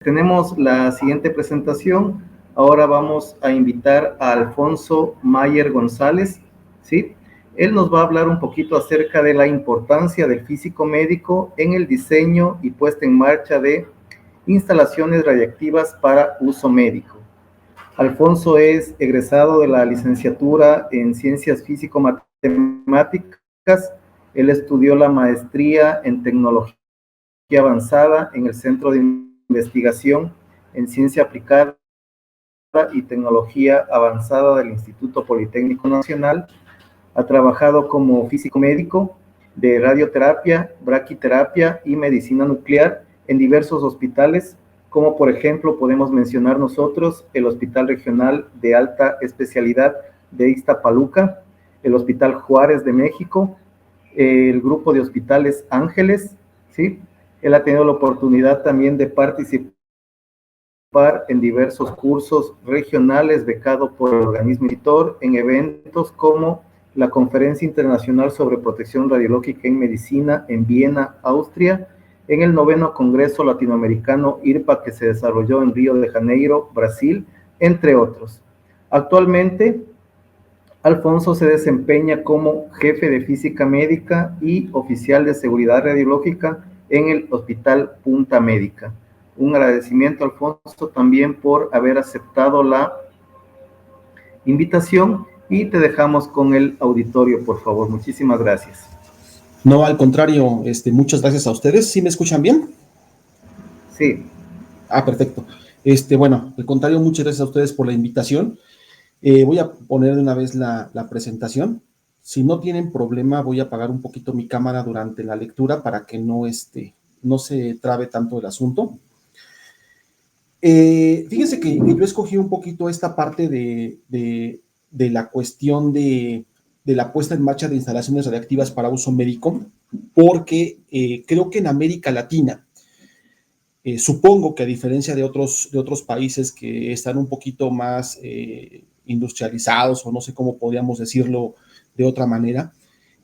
Tenemos la siguiente presentación. Ahora vamos a invitar a Alfonso Mayer González, ¿sí? Él nos va a hablar un poquito acerca de la importancia del físico médico en el diseño y puesta en marcha de instalaciones radiactivas para uso médico. Alfonso es egresado de la licenciatura en Ciencias Físico-Matemáticas. Él estudió la maestría en Tecnología Avanzada en el Centro de Investigación en Ciencia Aplicada y Tecnología Avanzada del Instituto Politécnico Nacional. Ha trabajado como físico médico de radioterapia, braquiterapia y medicina nuclear en diversos hospitales, como por ejemplo podemos mencionar nosotros el Hospital Regional de Alta Especialidad de Ixtapaluca, el Hospital Juárez de México, el grupo de hospitales Ángeles, ¿sí? Él ha tenido la oportunidad también de participar en diversos cursos regionales becado por el organismo editor en eventos como la Conferencia Internacional sobre Protección Radiológica en Medicina en Viena, Austria, en el 9º Congreso Latinoamericano IRPA que se desarrolló en Río de Janeiro, Brasil, entre otros. Actualmente, Alfonso se desempeña como jefe de física médica y oficial de seguridad radiológica en el Hospital Punta Médica. Un agradecimiento, Alfonso, también por haber aceptado la invitación y te dejamos con el auditorio, por favor. Muchísimas gracias. No, al contrario, muchas gracias a ustedes. ¿Sí me escuchan bien? Sí. Perfecto. Bueno, al contrario, muchas gracias a ustedes por la invitación. Voy a poner de una vez la presentación. Si no tienen problema, voy a apagar un poquito mi cámara durante la lectura para que no se trabe tanto el asunto. Fíjense que yo escogí un poquito esta parte de la cuestión de la puesta en marcha de instalaciones radiactivas para uso médico, porque creo que en América Latina, supongo que a diferencia de otros países que están un poquito más industrializados, o no sé cómo podríamos decirlo de otra manera,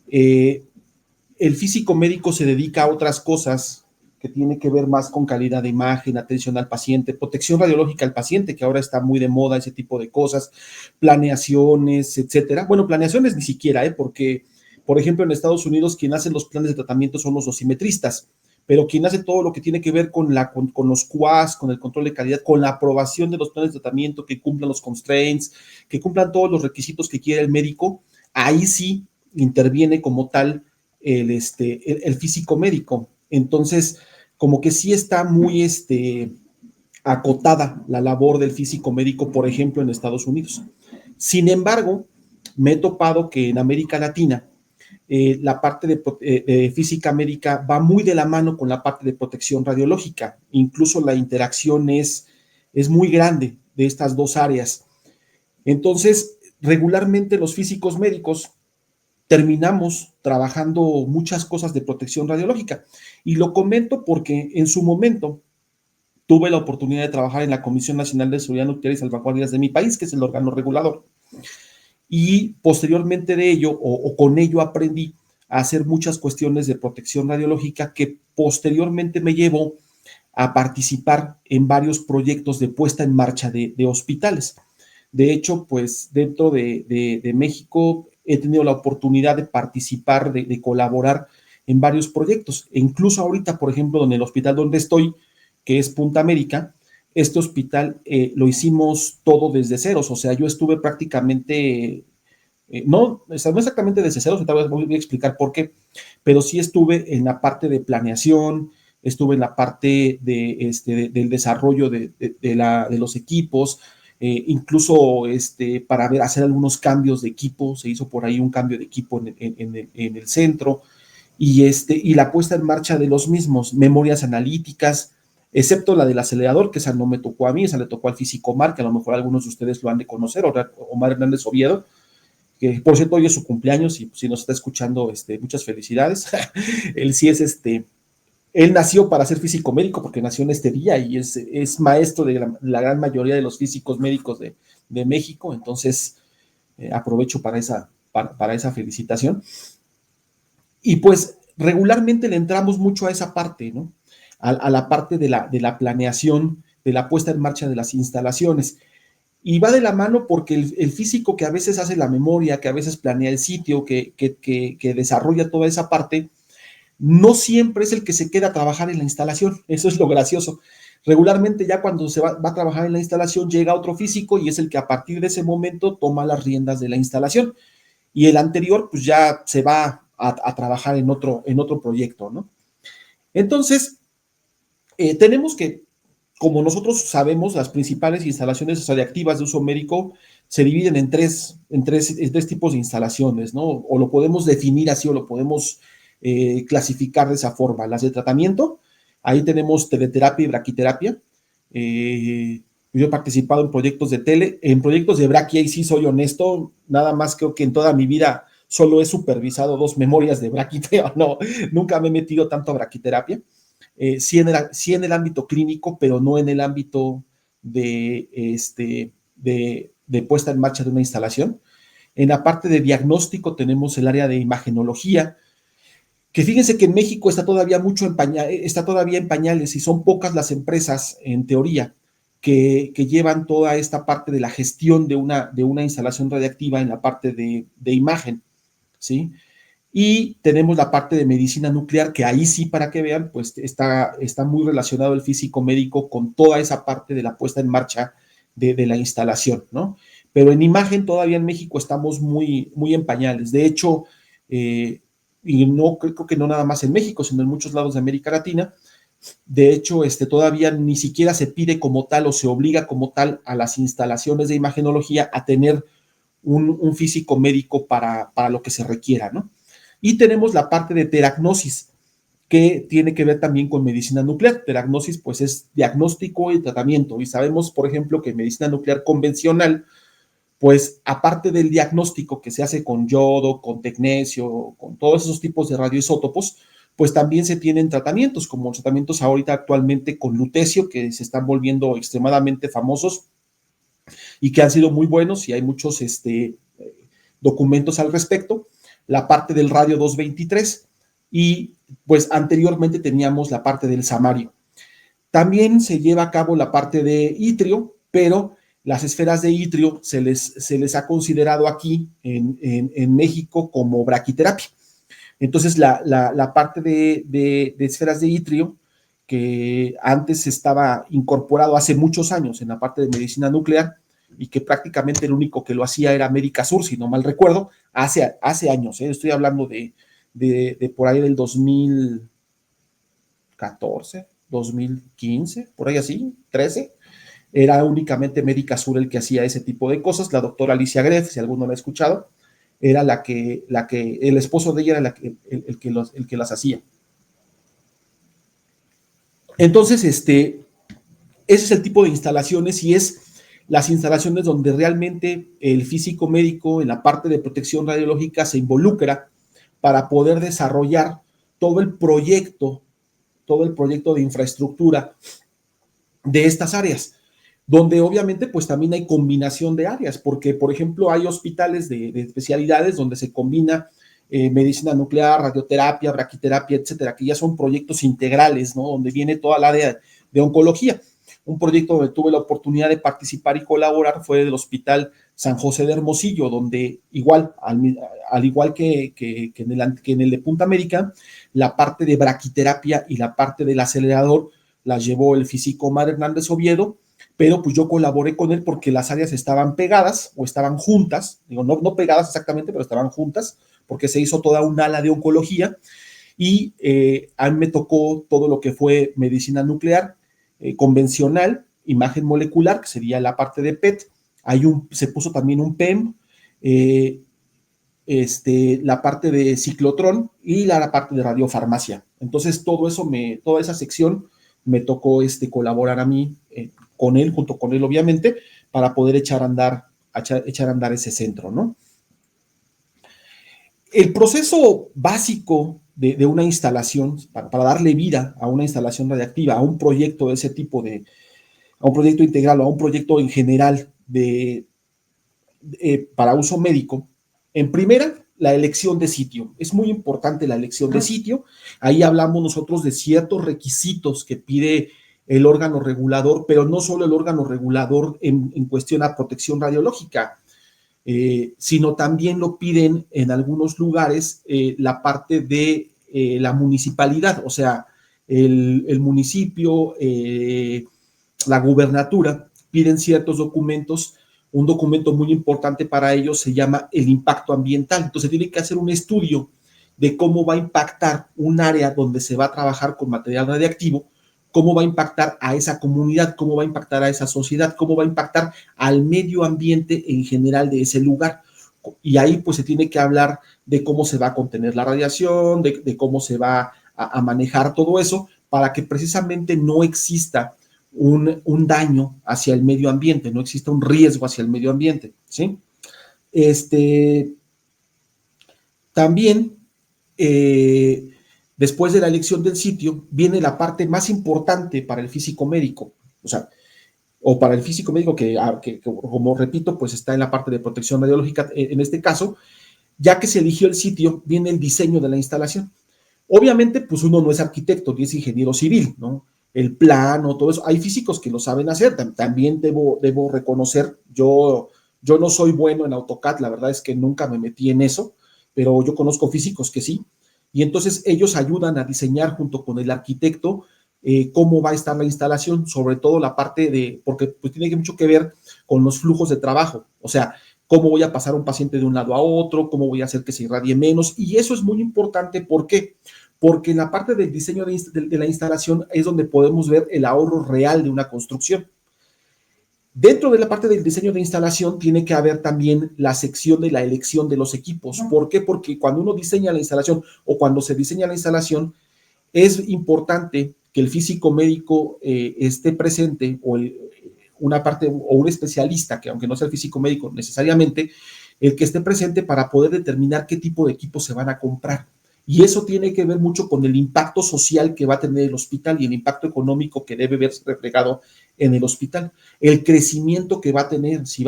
el físico médico se dedica a otras cosas que tiene que ver más con calidad de imagen, atención al paciente, protección radiológica al paciente, que ahora está muy de moda, ese tipo de cosas, planeaciones, etcétera. Bueno, planeaciones ni siquiera, porque, por ejemplo, en Estados Unidos, quien hace los planes de tratamiento son los dosimetristas, pero quien hace todo lo que tiene que ver con los QAS, con el control de calidad, con la aprobación de los planes de tratamiento, que cumplan los constraints, que cumplan todos los requisitos que quiere el médico, ahí sí interviene como tal el físico médico. Entonces, como que sí está muy acotada la labor del físico médico, por ejemplo, en Estados Unidos. Sin embargo, me he topado que en América Latina la parte de física médica va muy de la mano con la parte de protección radiológica. Incluso la interacción es muy grande de estas dos áreas. Entonces, regularmente los físicos médicos terminamos trabajando muchas cosas de protección radiológica. Y lo comento porque en su momento tuve la oportunidad de trabajar en la Comisión Nacional de Seguridad Nuclear y Salvaguardias de mi país, que es el órgano regulador. Y posteriormente de ello, o con ello aprendí a hacer muchas cuestiones de protección radiológica que posteriormente me llevó a participar en varios proyectos de puesta en marcha de hospitales. De hecho, pues dentro de México he tenido la oportunidad de participar, de colaborar en varios proyectos. E incluso ahorita, por ejemplo, en el hospital donde estoy, que es Punta Médica, este hospital lo hicimos todo desde ceros. O sea, yo estuve prácticamente, no exactamente desde ceros, voy a explicar por qué, pero sí estuve en la parte de planeación, estuve en la parte del desarrollo de los equipos, incluso para hacer algunos cambios de equipo. Se hizo por ahí un cambio de equipo en el centro, y la puesta en marcha de los mismos, memorias analíticas, excepto la del acelerador, que esa no me tocó a mí, esa le tocó al físico Omar, que a lo mejor algunos de ustedes lo han de conocer, Omar Hernández Oviedo, que por cierto hoy es su cumpleaños, y si nos está escuchando, muchas felicidades. Él sí es él nació para ser físico médico porque nació en este día y es maestro de la gran mayoría de los físicos médicos de México. Entonces aprovecho para esa felicitación. Y pues regularmente le entramos mucho a esa parte, ¿no? A la parte de la planeación de la puesta en marcha de las instalaciones. Y va de la mano porque el físico que a veces hace la memoria, que a veces planea el sitio, que desarrolla toda esa parte, no siempre es el que se queda a trabajar en la instalación. Eso es lo gracioso. Regularmente ya cuando se va a trabajar en la instalación llega otro físico y es el que a partir de ese momento toma las riendas de la instalación. Y el anterior pues ya se va a trabajar en otro proyecto, ¿no? Entonces, tenemos que, como nosotros sabemos, las principales instalaciones radiactivas de uso médico se dividen en tres tipos de instalaciones, ¿no? O lo podemos definir así o lo podemos clasificar de esa forma. Las de tratamiento, ahí tenemos teleterapia y braquiterapia. Yo he participado en proyectos en proyectos de braquia, y sí soy honesto, nada más creo que en toda mi vida solo he supervisado 2 memorias de braquiterapia, no, nunca me he metido tanto a braquiterapia. Sí en el ámbito clínico, pero no en el ámbito de puesta en marcha de una instalación. En la parte de diagnóstico tenemos el área de imagenología, que fíjense que en México está todavía en pañales y son pocas las empresas, en teoría, que llevan toda esta parte de la gestión de una instalación radiactiva en la parte de imagen, ¿sí? Y tenemos la parte de medicina nuclear, que ahí sí, para que vean, pues está muy relacionado el físico médico con toda esa parte de la puesta en marcha de la instalación, ¿no? Pero en imagen todavía en México estamos muy, muy en pañales. De hecho, y no creo que no nada más en México, sino en muchos lados de América Latina, de hecho, todavía ni siquiera se pide como tal o se obliga como tal a las instalaciones de imagenología a tener un físico médico para lo que se requiera, ¿no? Y tenemos la parte de teragnosis, que tiene que ver también con medicina nuclear. Teragnosis, pues, es diagnóstico y tratamiento. Y sabemos, por ejemplo, que medicina nuclear convencional, pues, aparte del diagnóstico que se hace con yodo, con tecnesio, con todos esos tipos de radioisótopos, pues también se tienen tratamientos, como los tratamientos ahorita actualmente con lutecio, que se están volviendo extremadamente famosos y que han sido muy buenos, y hay muchos documentos al respecto. La parte del radio 223, y pues anteriormente teníamos la parte del samario. También se lleva a cabo la parte de itrio, pero las esferas de itrio se les ha considerado aquí en México como braquiterapia. Entonces, la parte de esferas de itrio, que antes estaba incorporado hace muchos años en la parte de medicina nuclear, y que prácticamente el único que lo hacía era América Sur, si no mal recuerdo, hace años, estoy hablando de por ahí del 2014, 2015, por ahí así, 13, era únicamente América Sur el que hacía ese tipo de cosas. La doctora Alicia Greff, si alguno la ha escuchado, era el esposo de ella era el que las hacía. Entonces, ese es el tipo de instalaciones, y es las instalaciones donde realmente el físico médico en la parte de protección radiológica se involucra para poder desarrollar todo el proyecto de infraestructura de estas áreas, donde obviamente pues también hay combinación de áreas, porque por ejemplo hay hospitales de especialidades donde se combina medicina nuclear, radioterapia, braquiterapia, etcétera, que ya son proyectos integrales, ¿no? Donde viene toda la área de oncología. Un proyecto donde tuve la oportunidad de participar y colaborar fue el Hospital San José de Hermosillo, donde igual, al igual que en el de Punta América, la parte de braquiterapia y la parte del acelerador la llevó el físico Omar Hernández Oviedo, pero pues yo colaboré con él porque las áreas estaban pegadas o estaban juntas, digo, no pegadas exactamente, pero estaban juntas, porque se hizo toda un ala de oncología, y a mí me tocó todo lo que fue medicina nuclear, convencional, imagen molecular, que sería la parte de PET, se puso también un PEM, la parte de ciclotrón y la parte de radiofarmacia. Entonces, toda esa sección me tocó colaborar a mí con él, junto con él, obviamente, para poder echar a andar ese centro, ¿no? El proceso básico de una instalación, para darle vida a una instalación radiactiva, a un proyecto de ese tipo, a un proyecto integral o a un proyecto en general para uso médico, en primera, la elección de sitio. Es muy importante la elección de sitio. Ahí hablamos nosotros de ciertos requisitos que pide el órgano regulador, pero no solo el órgano regulador en cuestión a protección radiológica, sino también lo piden en algunos lugares la parte de la municipalidad, o sea, el municipio, la gubernatura, piden ciertos documentos. Un documento muy importante para ellos se llama el impacto ambiental. Entonces tiene que hacer un estudio de cómo va a impactar un área donde se va a trabajar con material radiactivo, cómo va a impactar a esa comunidad, cómo va a impactar a esa sociedad, cómo va a impactar al medio ambiente en general de ese lugar. Y ahí pues se tiene que hablar de cómo se va a contener la radiación, de cómo se va a manejar todo eso, para que precisamente no exista un daño hacia el medio ambiente, no exista un riesgo hacia el medio ambiente, ¿sí? También, después de la elección del sitio, viene la parte más importante para el físico médico, o sea, o para el físico médico que, como repito, pues está en la parte de protección radiológica en este caso. Ya que se eligió el sitio, viene el diseño de la instalación. Obviamente, pues uno no es arquitecto ni es ingeniero civil, ¿no? El plano, todo eso. Hay físicos que lo saben hacer. También debo reconocer, yo no soy bueno en AutoCAD, la verdad es que nunca me metí en eso, pero yo conozco físicos que sí. Y entonces ellos ayudan a diseñar junto con el arquitecto cómo va a estar la instalación, sobre todo la parte de, porque pues tiene mucho que ver con los flujos de trabajo. O sea, cómo voy a pasar un paciente de un lado a otro, cómo voy a hacer que se irradie menos, y eso es muy importante. ¿Por qué? Porque en la parte del diseño de la instalación es donde podemos ver el ahorro real de una construcción. Dentro de la parte del diseño de instalación tiene que haber también la sección de la elección de los equipos. ¿Por qué? Porque cuando uno diseña la instalación o cuando se diseña la instalación, es importante que el físico médico esté presente o una parte o un especialista, que aunque no sea el físico médico necesariamente, el que esté presente para poder determinar qué tipo de equipos se van a comprar. Y eso tiene que ver mucho con el impacto social que va a tener el hospital y el impacto económico que debe verse reflejado en el hospital. El crecimiento que va a tener, si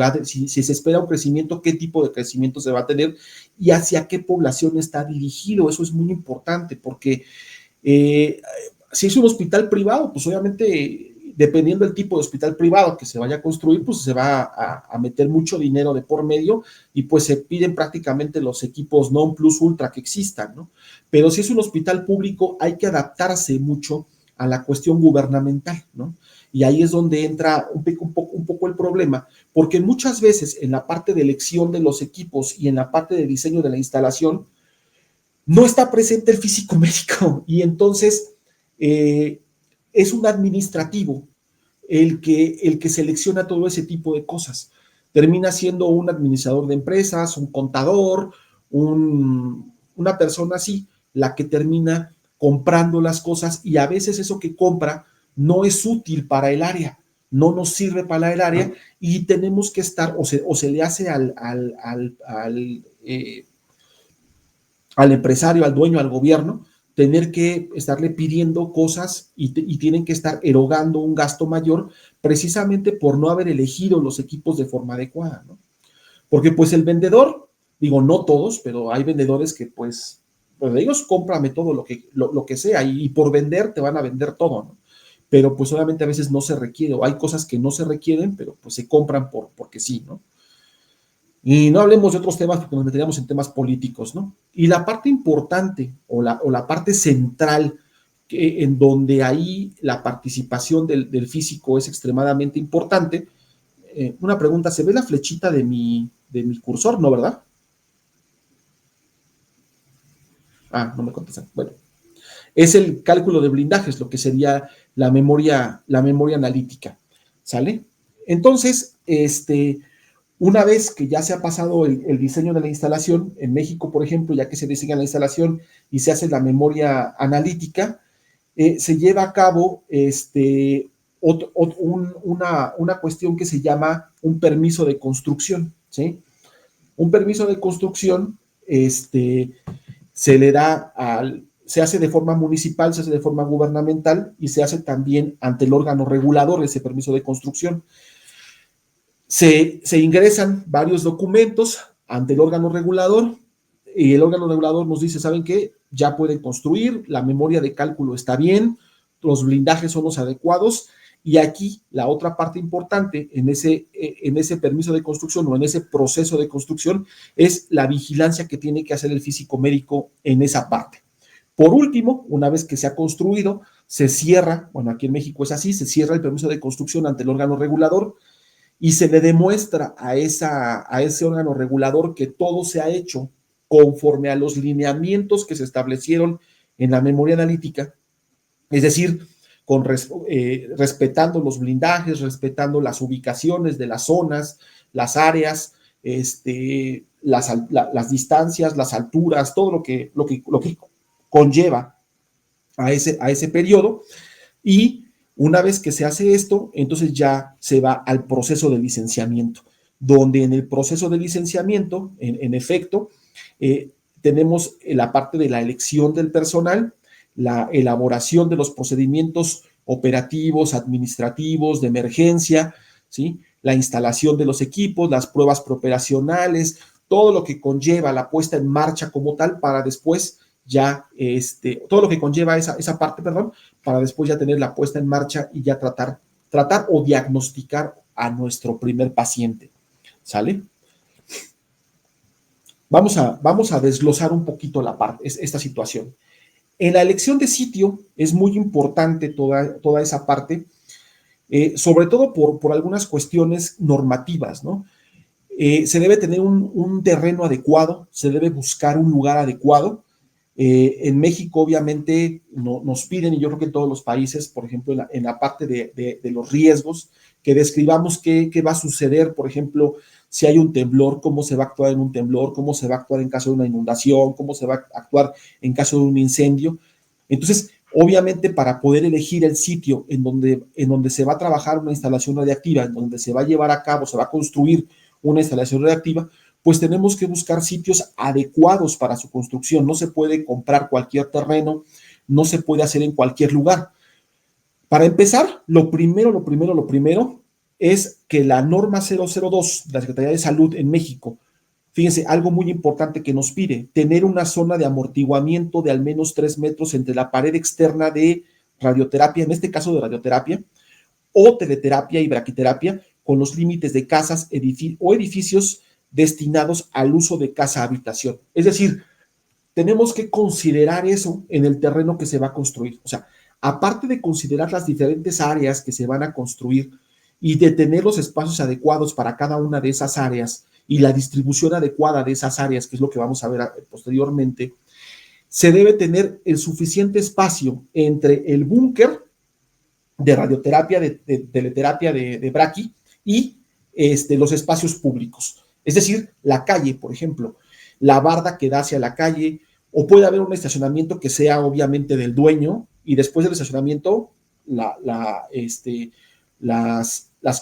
se espera un crecimiento, qué tipo de crecimiento se va a tener y hacia qué población está dirigido. Eso es muy importante porque si es un hospital privado, pues obviamente, dependiendo del tipo de hospital privado que se vaya a construir, pues se va a meter mucho dinero de por medio y pues se piden prácticamente los equipos non plus ultra que existan, ¿no? Pero si es un hospital público, hay que adaptarse mucho a la cuestión gubernamental, ¿no? Y ahí es donde entra un poco el problema, porque muchas veces en la parte de elección de los equipos y en la parte de diseño de la instalación, no está presente el físico médico y entonces es un administrativo el que selecciona todo ese tipo de cosas. Termina siendo un administrador de empresas, un contador, una persona así, la que termina comprando las cosas y a veces eso que compra no es útil para el área, no nos sirve para el área y tenemos que estar, o se le hace al empresario, al dueño, al gobierno, tener que estarle pidiendo cosas y tienen que estar erogando un gasto mayor precisamente por no haber elegido los equipos de forma adecuada, ¿no? Porque pues el vendedor, digo, no todos, pero hay vendedores que pues ellos cómprame todo lo que sea y por vender te van a vender todo, ¿no? Pero pues solamente a veces no se requiere, o hay cosas que no se requieren, pero pues se compran porque sí, ¿no? Y no hablemos de otros temas porque nos meteríamos en temas políticos, ¿no? Y la parte importante o la parte central en donde ahí la participación del físico es extremadamente importante. Una pregunta, ¿se ve la flechita de mi cursor? ¿No, verdad? Ah, no me contestan. Bueno, es el cálculo de blindajes, lo que sería la memoria analítica, ¿sale? Entonces, una vez que ya se ha pasado el diseño de la instalación, en México, por ejemplo, ya que se diseña la instalación y se hace la memoria analítica, se lleva a cabo una cuestión que se llama un permiso de construcción, ¿sí? Un permiso de construcción se le da se hace de forma municipal, se hace de forma gubernamental y se hace también ante el órgano regulador ese permiso de construcción. Se ingresan varios documentos ante el órgano regulador y el órgano regulador nos dice, ¿saben qué? Ya pueden construir, la memoria de cálculo está bien, los blindajes son los adecuados. Y aquí la otra parte importante en ese permiso de construcción o en ese proceso de construcción es la vigilancia que tiene que hacer el físico médico en esa parte. Por último, una vez que se ha construido, se cierra, bueno, aquí en México es así, se cierra el permiso de construcción ante el órgano regulador y se le demuestra a ese órgano regulador que todo se ha hecho conforme a los lineamientos que se establecieron en la memoria analítica, es decir, respetando los blindajes, respetando las ubicaciones de las zonas, las áreas, las distancias, las alturas, todo lo que conlleva a ese periodo. Y una vez que se hace esto, entonces ya se va al proceso de licenciamiento, donde en el proceso de licenciamiento, en efecto, tenemos la parte de la elección del personal, la elaboración de los procedimientos operativos, administrativos, de emergencia, ¿sí? La instalación de los equipos, las pruebas preoperacionales, todo lo que conlleva la puesta en marcha como tal para después ya, todo lo que conlleva esa parte, perdón, para después ya tener la puesta en marcha y ya tratar o diagnosticar a nuestro primer paciente, ¿sale? Vamos a desglosar un poquito esta situación. En la elección de sitio es muy importante toda esa parte, sobre todo por algunas cuestiones normativas, ¿no? Se debe tener un terreno adecuado, se debe buscar un lugar adecuado. En México, obviamente, nos piden, y yo creo que en todos los países, por ejemplo, en la parte de los riesgos, que describamos qué va a suceder, por ejemplo, si hay un temblor, cómo se va a actuar en un temblor, cómo se va a actuar en caso de una inundación, cómo se va a actuar en caso de un incendio. Entonces, obviamente, para poder elegir el sitio en donde se va a trabajar una instalación radiactiva, en donde se va a llevar a cabo, se va a construir una instalación radiactiva, pues tenemos que buscar sitios adecuados para su construcción. No se puede comprar cualquier terreno, no se puede hacer en cualquier lugar. Para empezar, lo primero es que la norma 002 de la Secretaría de Salud en México, fíjense, algo muy importante que nos pide, tener una zona de amortiguamiento de al menos 3 metros entre la pared externa de radioterapia, en este caso de radioterapia, o teleterapia y braquiterapia, con los límites de casas o edificios destinados al uso de casa-habitación. Es decir, tenemos que considerar eso en el terreno que se va a construir. O sea, aparte de considerar las diferentes áreas que se van a construir y de tener los espacios adecuados para cada una de esas áreas y la distribución adecuada de esas áreas, que es lo que vamos a ver posteriormente, se debe tener el suficiente espacio entre el búnker de radioterapia, de teleterapia, de braqui y los espacios públicos. Es decir, la calle, por ejemplo, la barda que da hacia la calle, o puede haber un estacionamiento que sea obviamente del dueño y después del estacionamiento las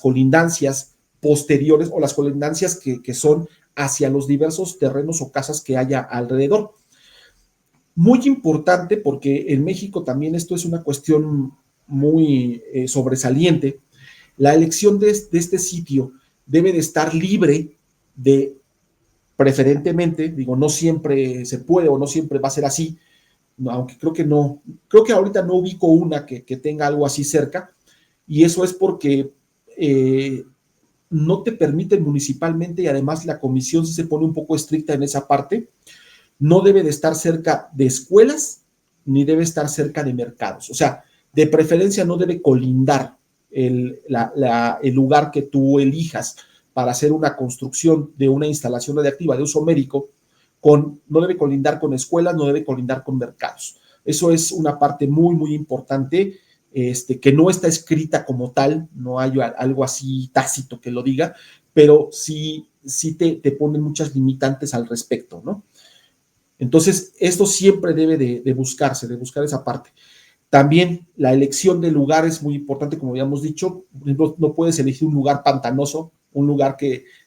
colindancias posteriores o las colindancias que son hacia los diversos terrenos o casas que haya alrededor. Muy importante porque en México también esto es una cuestión muy sobresaliente. La elección de este sitio debe de estar libre de, preferentemente, digo, no siempre se puede o no siempre va a ser así, no, aunque creo que ahorita no ubico una que tenga algo así cerca, y eso es porque no te permiten municipalmente y además la comisión se pone un poco estricta en esa parte. No debe de estar cerca de escuelas ni debe estar cerca de mercados. O sea, de preferencia no debe colindar el lugar que tú elijas para hacer una construcción de una instalación radiactiva de uso médico, no debe colindar con escuelas, no debe colindar con mercados. Eso es una parte muy, muy importante, que no está escrita como tal, no hay algo así tácito que lo diga, pero sí te ponen muchas limitantes al respecto, ¿no? Entonces, esto siempre debe de buscar esa parte. También la elección de lugar es muy importante, como habíamos dicho. Por ejemplo, no puedes elegir un lugar pantanoso, un lugar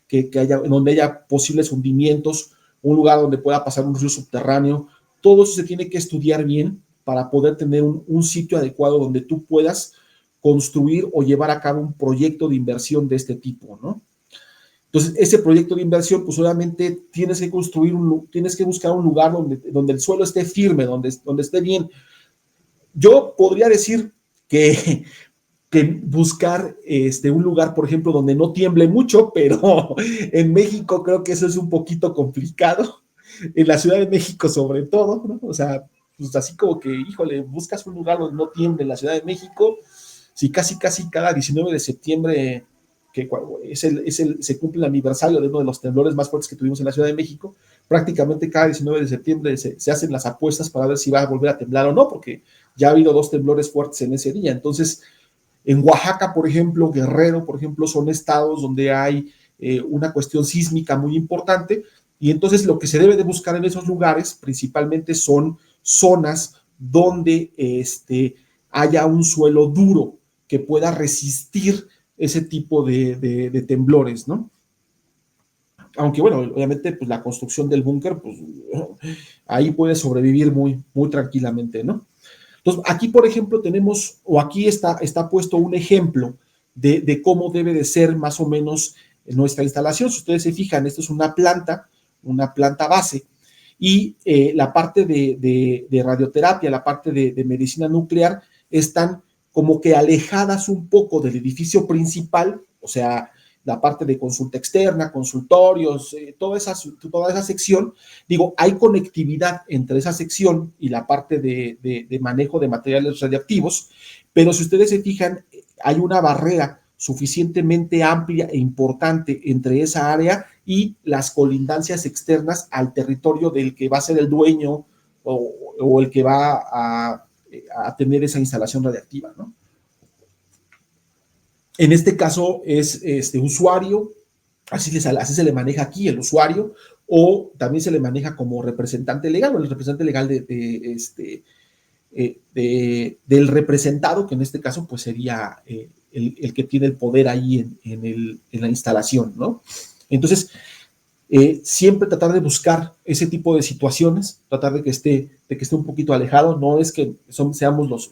donde haya posibles hundimientos, un lugar donde pueda pasar un río subterráneo. Todo eso se tiene que estudiar bien para poder tener un sitio adecuado donde tú puedas construir o llevar a cabo un proyecto de inversión de este tipo, ¿no? Entonces, ese proyecto de inversión, pues obviamente tienes que buscar un lugar donde el suelo esté firme, donde esté bien. Yo podría decir que, que buscar un lugar, por ejemplo, donde no tiemble mucho, pero en México creo que eso es un poquito complicado, en la Ciudad de México sobre todo, ¿no? O sea, pues así como que, híjole, buscas un lugar donde no tiemble en la Ciudad de México, si casi cada 19 de septiembre, que se cumple el aniversario de uno de los temblores más fuertes que tuvimos en la Ciudad de México, prácticamente cada 19 de septiembre se hacen las apuestas para ver si va a volver a temblar o no, porque ya ha habido 2 temblores fuertes en ese día. Entonces, en Oaxaca, por ejemplo, Guerrero, por ejemplo, son estados donde hay una cuestión sísmica muy importante, y entonces lo que se debe de buscar en esos lugares principalmente son zonas donde haya un suelo duro que pueda resistir ese tipo de temblores, ¿no? Aunque bueno, obviamente pues la construcción del búnker, pues ahí puede sobrevivir muy tranquilamente, ¿no? Entonces, aquí, por ejemplo, tenemos, o aquí está puesto un ejemplo de cómo debe de ser más o menos nuestra instalación. Si ustedes se fijan, esta es una planta base, y la parte de radioterapia, la parte de medicina nuclear, están como que alejadas un poco del edificio principal, o sea, la parte de consulta externa, consultorios, toda esa sección. Digo, hay conectividad entre esa sección y la parte de manejo de materiales radiactivos, pero si ustedes se fijan, hay una barrera suficientemente amplia e importante entre esa área y las colindancias externas al territorio del que va a ser el dueño o el que va a tener esa instalación radiactiva, ¿no? En este caso es usuario, así se le maneja aquí, el usuario, o también se le maneja como representante legal, o el representante legal del representado, que en este caso pues sería el que tiene el poder ahí en la instalación, ¿no? Entonces, siempre tratar de buscar ese tipo de situaciones, tratar de que esté un poquito alejado. No es que seamos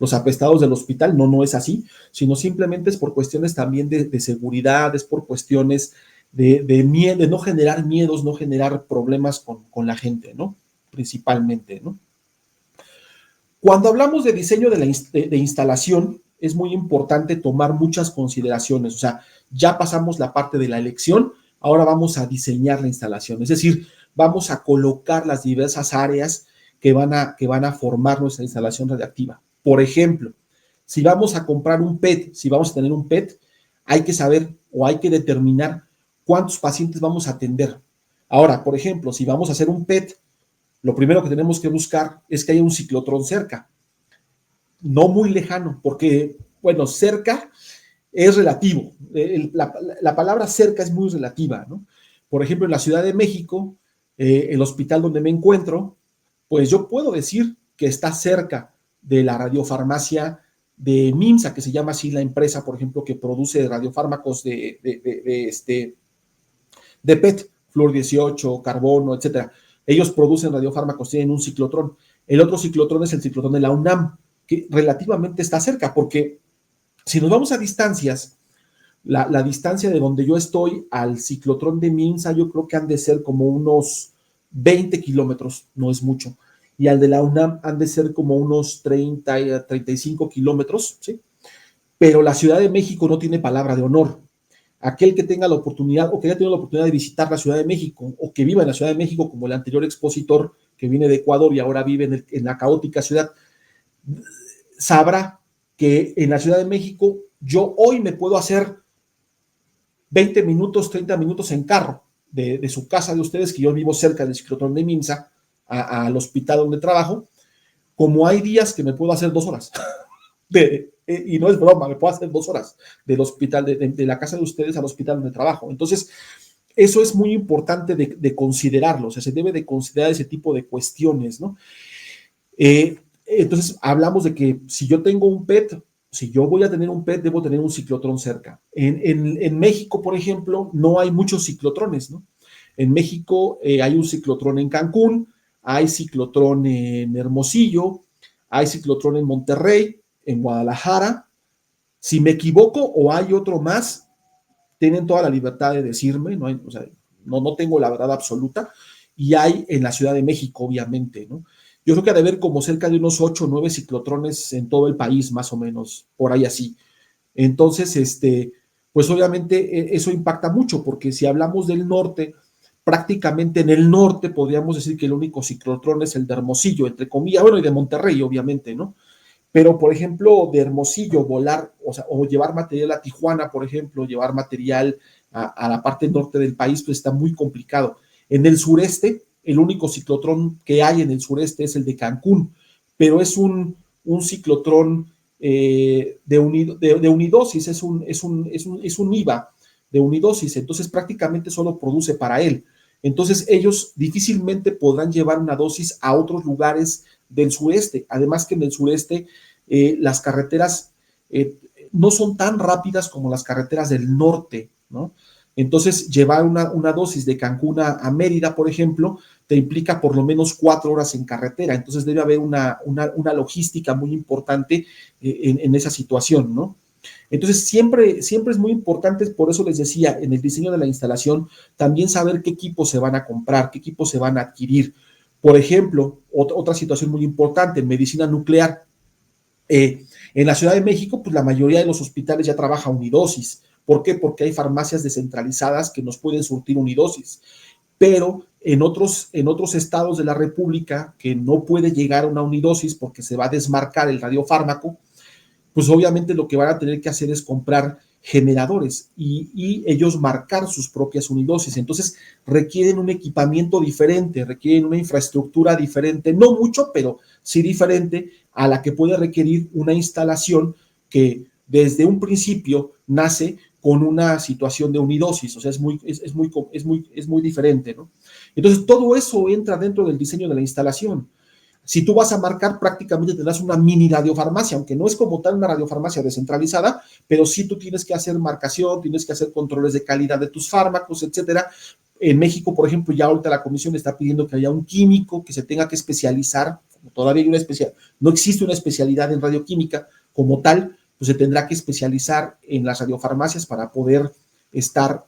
los apestados del hospital, no es así, sino simplemente es por cuestiones también de seguridad, es por cuestiones de miedo, de no generar miedos, no generar problemas con la gente, ¿no? Principalmente, ¿no? Cuando hablamos de diseño de instalación, es muy importante tomar muchas consideraciones. O sea, ya pasamos la parte de la elección, ahora vamos a diseñar la instalación. Es decir, vamos a colocar las diversas áreas que van a formar nuestra instalación radiactiva. Por ejemplo, si vamos a comprar un PET, si vamos a tener un PET, hay que saber o hay que determinar cuántos pacientes vamos a atender. Ahora, por ejemplo, si vamos a hacer un PET, lo primero que tenemos que buscar es que haya un ciclotrón cerca, no muy lejano, porque, bueno, cerca es relativo. La palabra cerca es muy relativa, ¿no? Por ejemplo, en la Ciudad de México, el hospital donde me encuentro, pues yo puedo decir que está cerca de la radiofarmacia de MIMSA, que se llama así la empresa, por ejemplo, que produce radiofármacos de PET, Fluor 18, carbono, etcétera. Ellos producen radiofármacos, tienen un ciclotrón. El otro ciclotrón es el ciclotrón de la UNAM, que relativamente está cerca, porque si nos vamos a distancias, la distancia de donde yo estoy al ciclotrón de MIMSA, yo creo que han de ser como unos 20 kilómetros, no es mucho. Y al de la UNAM han de ser como unos 30, 35 kilómetros, ¿sí? Pero la Ciudad de México no tiene palabra de honor. Aquel que tenga la oportunidad o que haya tenido la oportunidad de visitar la Ciudad de México o que viva en la Ciudad de México, como el anterior expositor que viene de Ecuador y ahora vive en la caótica ciudad, sabrá que en la Ciudad de México yo hoy me puedo hacer 20 minutos, 30 minutos en carro de su casa de ustedes, que yo vivo cerca del ciclotrón de MIMSA, al hospital donde trabajo, como hay días que me puedo hacer 2 horas. Y no es broma, me puedo hacer 2 horas del hospital, de la casa de ustedes al hospital donde trabajo. Entonces, eso es muy importante de considerarlo, o sea, se debe de considerar ese tipo de cuestiones, ¿no? Entonces, hablamos de que si yo tengo un PET, si yo voy a tener un PET, debo tener un ciclotrón cerca. En México, por ejemplo, no hay muchos ciclotrones, ¿no? En México hay un ciclotrón en Cancún, hay ciclotrón en Hermosillo, hay ciclotrón en Monterrey, en Guadalajara. Si me equivoco o hay otro más, tienen toda la libertad de decirme, no, no tengo la verdad absoluta, y hay en la Ciudad de México, obviamente, ¿no? Yo creo que ha de haber como cerca de unos 8 o 9 ciclotrones en todo el país, más o menos, por ahí así. Entonces, pues obviamente eso impacta mucho, porque si hablamos del norte, prácticamente en el norte podríamos decir que el único ciclotrón es el de Hermosillo, entre comillas, bueno, y de Monterrey, obviamente, ¿no? Pero, por ejemplo, de Hermosillo, volar, o sea, o llevar material a Tijuana, por ejemplo, llevar material a la parte norte del país, pues está muy complicado. En el sureste, el único ciclotrón que hay en el sureste es el de Cancún, pero es un ciclotrón de unidosis, es un IVA de unidosis, entonces prácticamente solo produce para él. Entonces ellos difícilmente podrán llevar una dosis a otros lugares del sureste, además que en el sureste las carreteras no son tan rápidas como las carreteras del norte, ¿no? Entonces, llevar una dosis de Cancún a Mérida, por ejemplo, te implica por lo menos 4 horas en carretera. Entonces, debe haber una logística muy importante en esa situación, ¿no? Entonces, siempre es muy importante, por eso les decía, en el diseño de la instalación, también saber qué equipos se van a comprar, qué equipos se van a adquirir. Por ejemplo, otra situación muy importante, en medicina nuclear, en la Ciudad de México, pues la mayoría de los hospitales ya trabaja unidosis. ¿Por qué? Porque hay farmacias descentralizadas que nos pueden surtir unidosis. Pero en otros estados de la República que no puede llegar a una unidosis porque se va a desmarcar el radiofármaco, pues obviamente lo que van a tener que hacer es comprar generadores y ellos marcar sus propias unidosis. Entonces requieren un equipamiento diferente, requieren una infraestructura diferente, no mucho, pero sí diferente a la que puede requerir una instalación que desde un principio nace con una situación de unidosis, o sea, es muy diferente, ¿no? Entonces todo eso entra dentro del diseño de la instalación. Si tú vas a marcar, prácticamente tendrás una mini radiofarmacia, aunque no es como tal una radiofarmacia descentralizada, pero sí tú tienes que hacer marcación, tienes que hacer controles de calidad de tus fármacos, etcétera. En México, por ejemplo, ya ahorita la comisión está pidiendo que haya un químico que se tenga que especializar, todavía hay no existe una especialidad en radioquímica como tal, pues se tendrá que especializar en las radiofarmacias para poder estar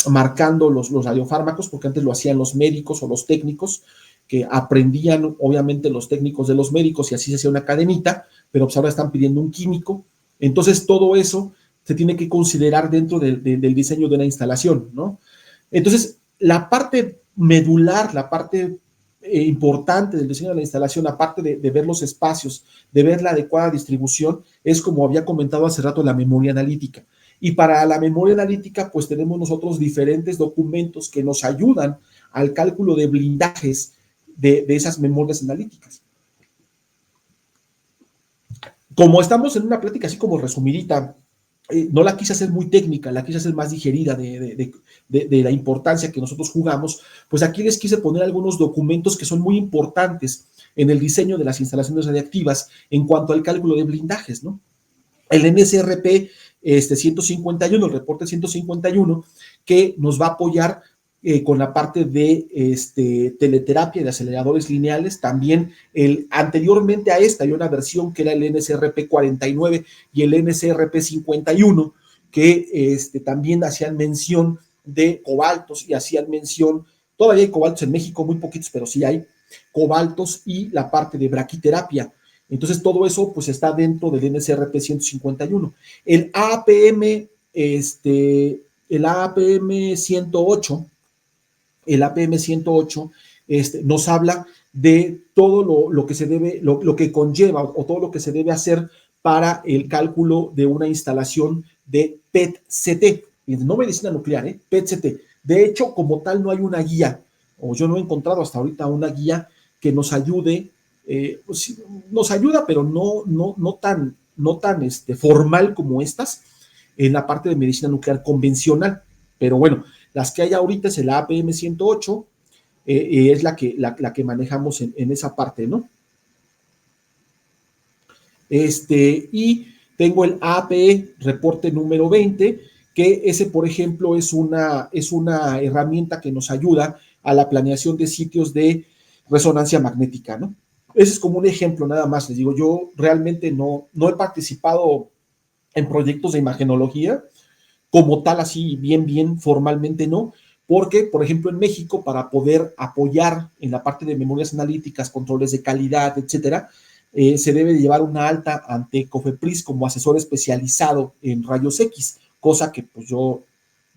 marcando los radiofármacos, porque antes lo hacían los médicos o los técnicos, que aprendían obviamente los técnicos de los médicos y así se hacía una cadenita, pero pues ahora están pidiendo un químico. Entonces todo eso se tiene que considerar dentro del diseño de la instalación, ¿no? Entonces la parte medular, la parte importante del diseño de la instalación, aparte de ver los espacios, de ver la adecuada distribución, es, como había comentado hace rato, la memoria analítica. Y para la memoria analítica, pues tenemos nosotros diferentes documentos que nos ayudan al cálculo de blindajes de esas memorias analíticas. Como estamos en una plática así como resumidita, no la quise hacer muy técnica, la quise hacer más digerida de la importancia que nosotros jugamos, pues aquí les quise poner algunos documentos que son muy importantes en el diseño de las instalaciones radiactivas en cuanto al cálculo de blindajes, ¿no? El NSRP 151, el reporte 151, que nos va a apoyar con la parte de teleterapia y de aceleradores lineales. También anteriormente a esta hay una versión que era el NSRP 49 y el NSRP 51, que también hacían mención de cobaltos y hacían mención, todavía hay cobaltos en México, muy poquitos, pero sí hay cobaltos, y la parte de braquiterapia. Entonces todo eso pues está dentro del NSRP 151. El APM, el APM 108, el APM 108 nos habla de todo lo que se debe, lo que conlleva o todo lo que se debe hacer para el cálculo de una instalación de PET-CT, no medicina nuclear, PET-CT. De hecho, como tal, no hay una guía, o yo no he encontrado hasta ahorita una guía que nos ayude, pues, nos ayuda, pero no tan formal como estas, en la parte de medicina nuclear convencional. Pero bueno, las que hay ahorita es el APM 108, es la que manejamos en esa parte, ¿no? Y tengo el APE, reporte número 20, que ese, por ejemplo, es una herramienta que nos ayuda a la planeación de sitios de resonancia magnética, ¿no? Ese es como un ejemplo nada más. Les digo, yo realmente no he participado en proyectos de imagenología como tal, así bien formalmente no, porque, por ejemplo, en México, para poder apoyar en la parte de memorias analíticas, controles de calidad, etcétera, se debe de llevar una alta ante COFEPRIS como asesor especializado en rayos X, cosa que pues yo,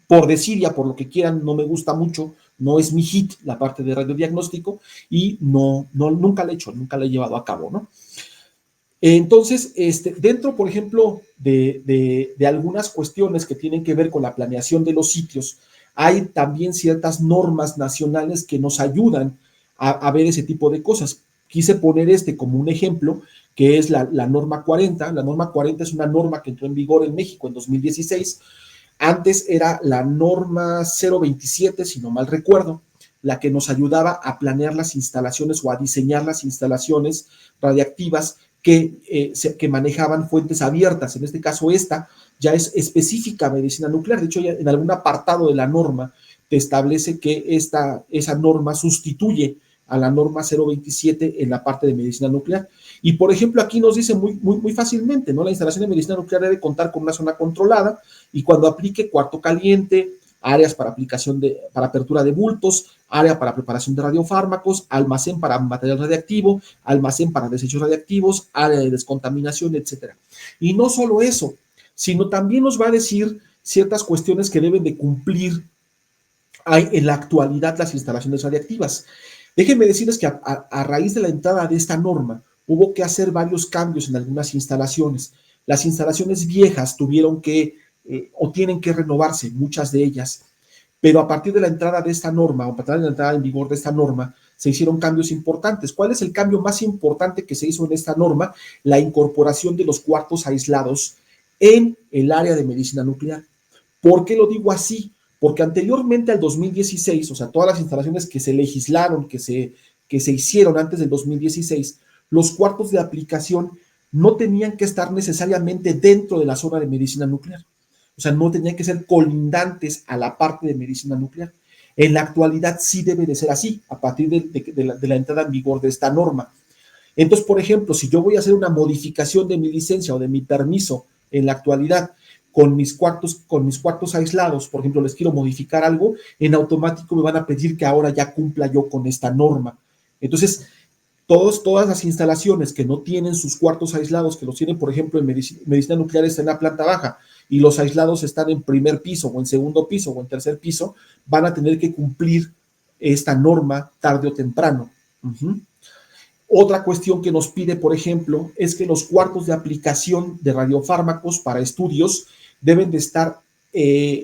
por desidia, por lo que quieran, no me gusta mucho, no es mi hit la parte de radiodiagnóstico y nunca la he hecho, nunca la he llevado a cabo, ¿no? Entonces, dentro, por ejemplo, de algunas cuestiones que tienen que ver con la planeación de los sitios, hay también ciertas normas nacionales que nos ayudan a ver ese tipo de cosas. Quise poner como un ejemplo, que es la norma 40. La norma 40 es una norma que entró en vigor en México en 2016. Antes era la norma 027, si no mal recuerdo, la que nos ayudaba a planear las instalaciones o a diseñar las instalaciones radiactivas que manejaban fuentes abiertas. En este caso, esta ya es específica medicina nuclear. De hecho, ya en algún apartado de la norma te establece que esa norma sustituye a la norma 027 en la parte de medicina nuclear. Y, por ejemplo, aquí nos dice muy fácilmente, ¿no? La instalación de medicina nuclear debe contar con una zona controlada y cuando aplique cuarto caliente, áreas para para apertura de bultos, área para preparación de radiofármacos, almacén para material radiactivo, almacén para desechos radiactivos, área de descontaminación, etcétera. Y no solo eso, sino también nos va a decir ciertas cuestiones que deben de cumplir en la actualidad las instalaciones radiactivas. Déjenme decirles que a raíz de la entrada de esta norma, hubo que hacer varios cambios en algunas instalaciones. Las instalaciones viejas tuvieron que o tienen que renovarse, muchas de ellas, pero a partir de la entrada de esta norma, o a partir de la entrada en vigor de esta norma, se hicieron cambios importantes. ¿Cuál es el cambio más importante que se hizo en esta norma? La incorporación de los cuartos aislados en el área de medicina nuclear. ¿Por qué lo digo así? Porque anteriormente al 2016, o sea, todas las instalaciones que se legislaron, que se hicieron antes del 2016, los cuartos de aplicación no tenían que estar necesariamente dentro de la zona de medicina nuclear. O sea, no tenían que ser colindantes a la parte de medicina nuclear. En la actualidad sí debe de ser así, a partir de la entrada en vigor de esta norma. Entonces, por ejemplo, si yo voy a hacer una modificación de mi licencia o de mi permiso en la actualidad con mis cuartos aislados, por ejemplo, les quiero modificar algo, en automático me van a pedir que ahora ya cumpla yo con esta norma. Entonces, todas las instalaciones que no tienen sus cuartos aislados, que los tienen, por ejemplo, en medicina nuclear está en la planta baja y los aislados están en primer piso o en segundo piso o en tercer piso, van a tener que cumplir esta norma tarde o temprano. Otra cuestión que nos pide, por ejemplo, es que los cuartos de aplicación de radiofármacos para estudios deben de estar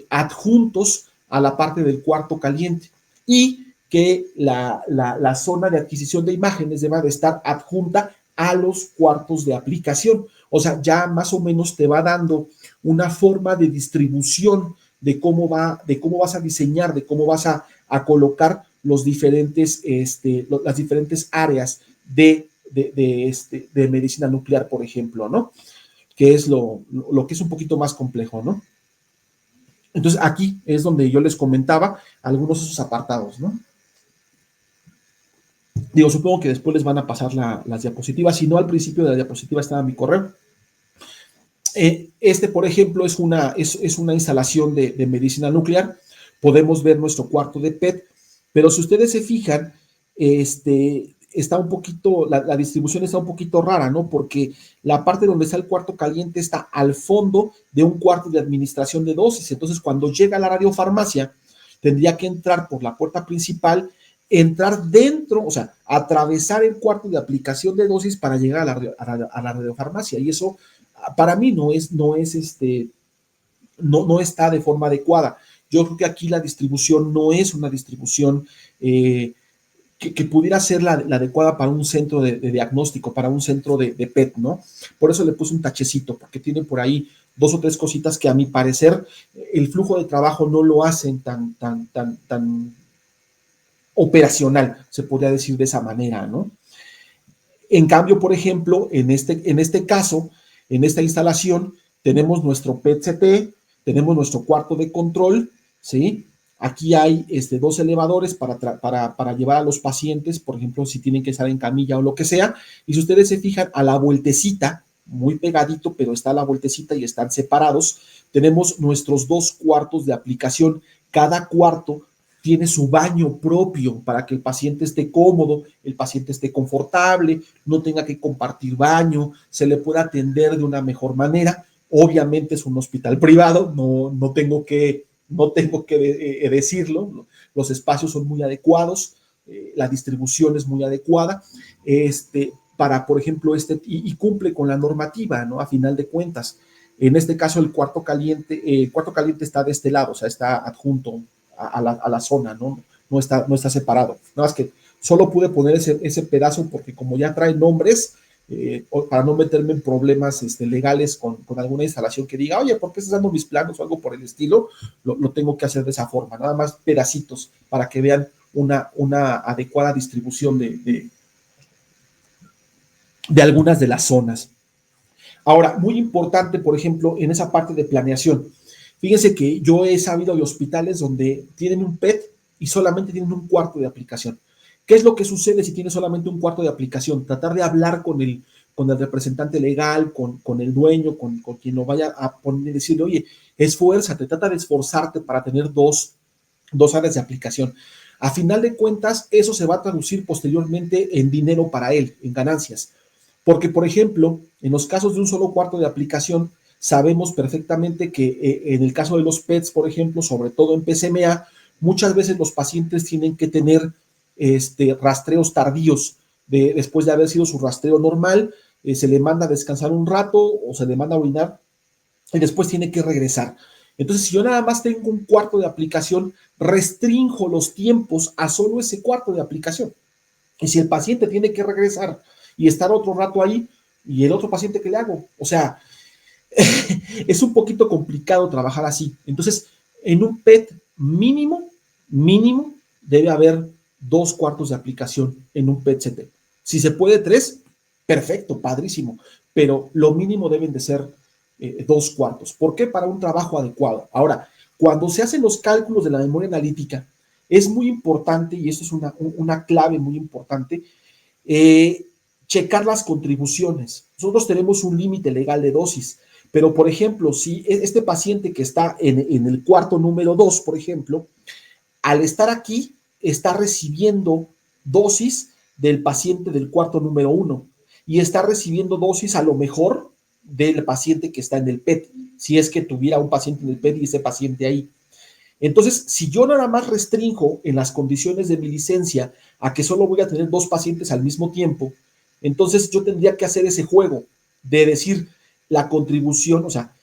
adjuntos a la parte del cuarto caliente y que la zona de adquisición de imágenes deba de estar adjunta a los cuartos de aplicación. O sea, ya más o menos te va dando una forma de distribución de cómo vas a diseñar, de cómo vas a colocar las diferentes áreas de medicina nuclear, por ejemplo, ¿no? Que es lo que es un poquito más complejo, ¿no? Entonces, aquí es donde yo les comentaba algunos de esos apartados, ¿no? Digo, supongo que después les van a pasar las diapositivas, si no, al principio de la diapositiva estaba mi correo. Por ejemplo, es una instalación de medicina nuclear. Podemos ver nuestro cuarto de PET, pero si ustedes se fijan, está un poquito, la distribución está un poquito rara, ¿no? Porque la parte donde está el cuarto caliente está al fondo de un cuarto de administración de dosis. Entonces, cuando llega a la radiofarmacia, tendría que entrar por la puerta principal, entrar dentro, o sea, atravesar el cuarto de aplicación de dosis para llegar a la radiofarmacia. Y eso, para mí, no está de forma adecuada. Yo creo que aquí la distribución no es una distribución que pudiera ser la adecuada para un centro de diagnóstico, para un centro de PET, ¿no? Por eso le puse un tachecito, porque tiene por ahí 2 o 3 cositas que a mi parecer el flujo de trabajo no lo hacen tan operacional, se podría decir de esa manera, ¿no? En cambio, por ejemplo, en este caso, en esta instalación, tenemos nuestro PET-CT, tenemos nuestro cuarto de control, ¿sí? Aquí hay 2 elevadores para llevar a los pacientes, por ejemplo, si tienen que estar en camilla o lo que sea, y si ustedes se fijan a la vueltecita, muy pegadito, pero está a la vueltecita y están separados, tenemos nuestros 2 cuartos de aplicación, cada cuarto tiene su baño propio para que el paciente esté cómodo, el paciente esté confortable, no tenga que compartir baño, se le pueda atender de una mejor manera. Obviamente es un hospital privado, no tengo que decirlo, ¿no? Los espacios son muy adecuados, la distribución es muy adecuada, para, por ejemplo, y cumple con la normativa, ¿no? A final de cuentas. En este caso, el cuarto caliente está de este lado, o sea, está adjunto a la zona, ¿no? No está separado. Nada más que solo pude poner ese pedazo porque como ya trae nombres, para no meterme en problemas legales con alguna instalación que diga, oye, ¿por qué estás dando mis planos o algo por el estilo? Lo tengo que hacer de esa forma, nada más pedacitos para que vean una adecuada distribución de algunas de las zonas. Ahora, muy importante, por ejemplo, en esa parte de planeación. Fíjense que yo he sabido de hospitales donde tienen un PET y solamente tienen un cuarto de aplicación. ¿Qué es lo que sucede si tienes solamente un cuarto de aplicación? Tratar de hablar con el representante legal, con el dueño, con quien lo vaya a poner y decirle, oye, esfuérzate, trata de esforzarte para tener dos áreas de aplicación. A final de cuentas, eso se va a traducir posteriormente en dinero para él, en ganancias. Porque, por ejemplo, en los casos de un solo cuarto de aplicación, sabemos perfectamente que en el caso de los PETs, por ejemplo, sobre todo en PSMA, muchas veces los pacientes tienen que tener rastreos tardíos después de haber sido su rastreo normal, se le manda a descansar un rato o se le manda a orinar y después tiene que regresar. Entonces, si yo nada más tengo un cuarto de aplicación, restrinjo los tiempos a solo ese cuarto de aplicación. Y si el paciente tiene que regresar y estar otro rato ahí, ¿y el otro paciente qué le hago? O sea, es un poquito complicado trabajar así. Entonces, en un PET mínimo, debe haber 2 cuartos de aplicación en un PET-CT. Si se puede 3, perfecto, padrísimo, pero lo mínimo deben de ser 2 cuartos. ¿Por qué? Para un trabajo adecuado. Ahora, cuando se hacen los cálculos de la memoria analítica, es muy importante, y esto es una clave muy importante, checar las contribuciones. Nosotros tenemos un límite legal de dosis, pero por ejemplo, si este paciente que está en el cuarto número 2, por ejemplo, al estar aquí, está recibiendo dosis del paciente del cuarto número 1 y está recibiendo dosis a lo mejor del paciente que está en el PET, si es que tuviera un paciente en el PET y ese paciente ahí. Entonces, si yo nada más restringo en las condiciones de mi licencia a que solo voy a tener 2 pacientes al mismo tiempo, entonces yo tendría que hacer ese juego de decir la contribución, o sea,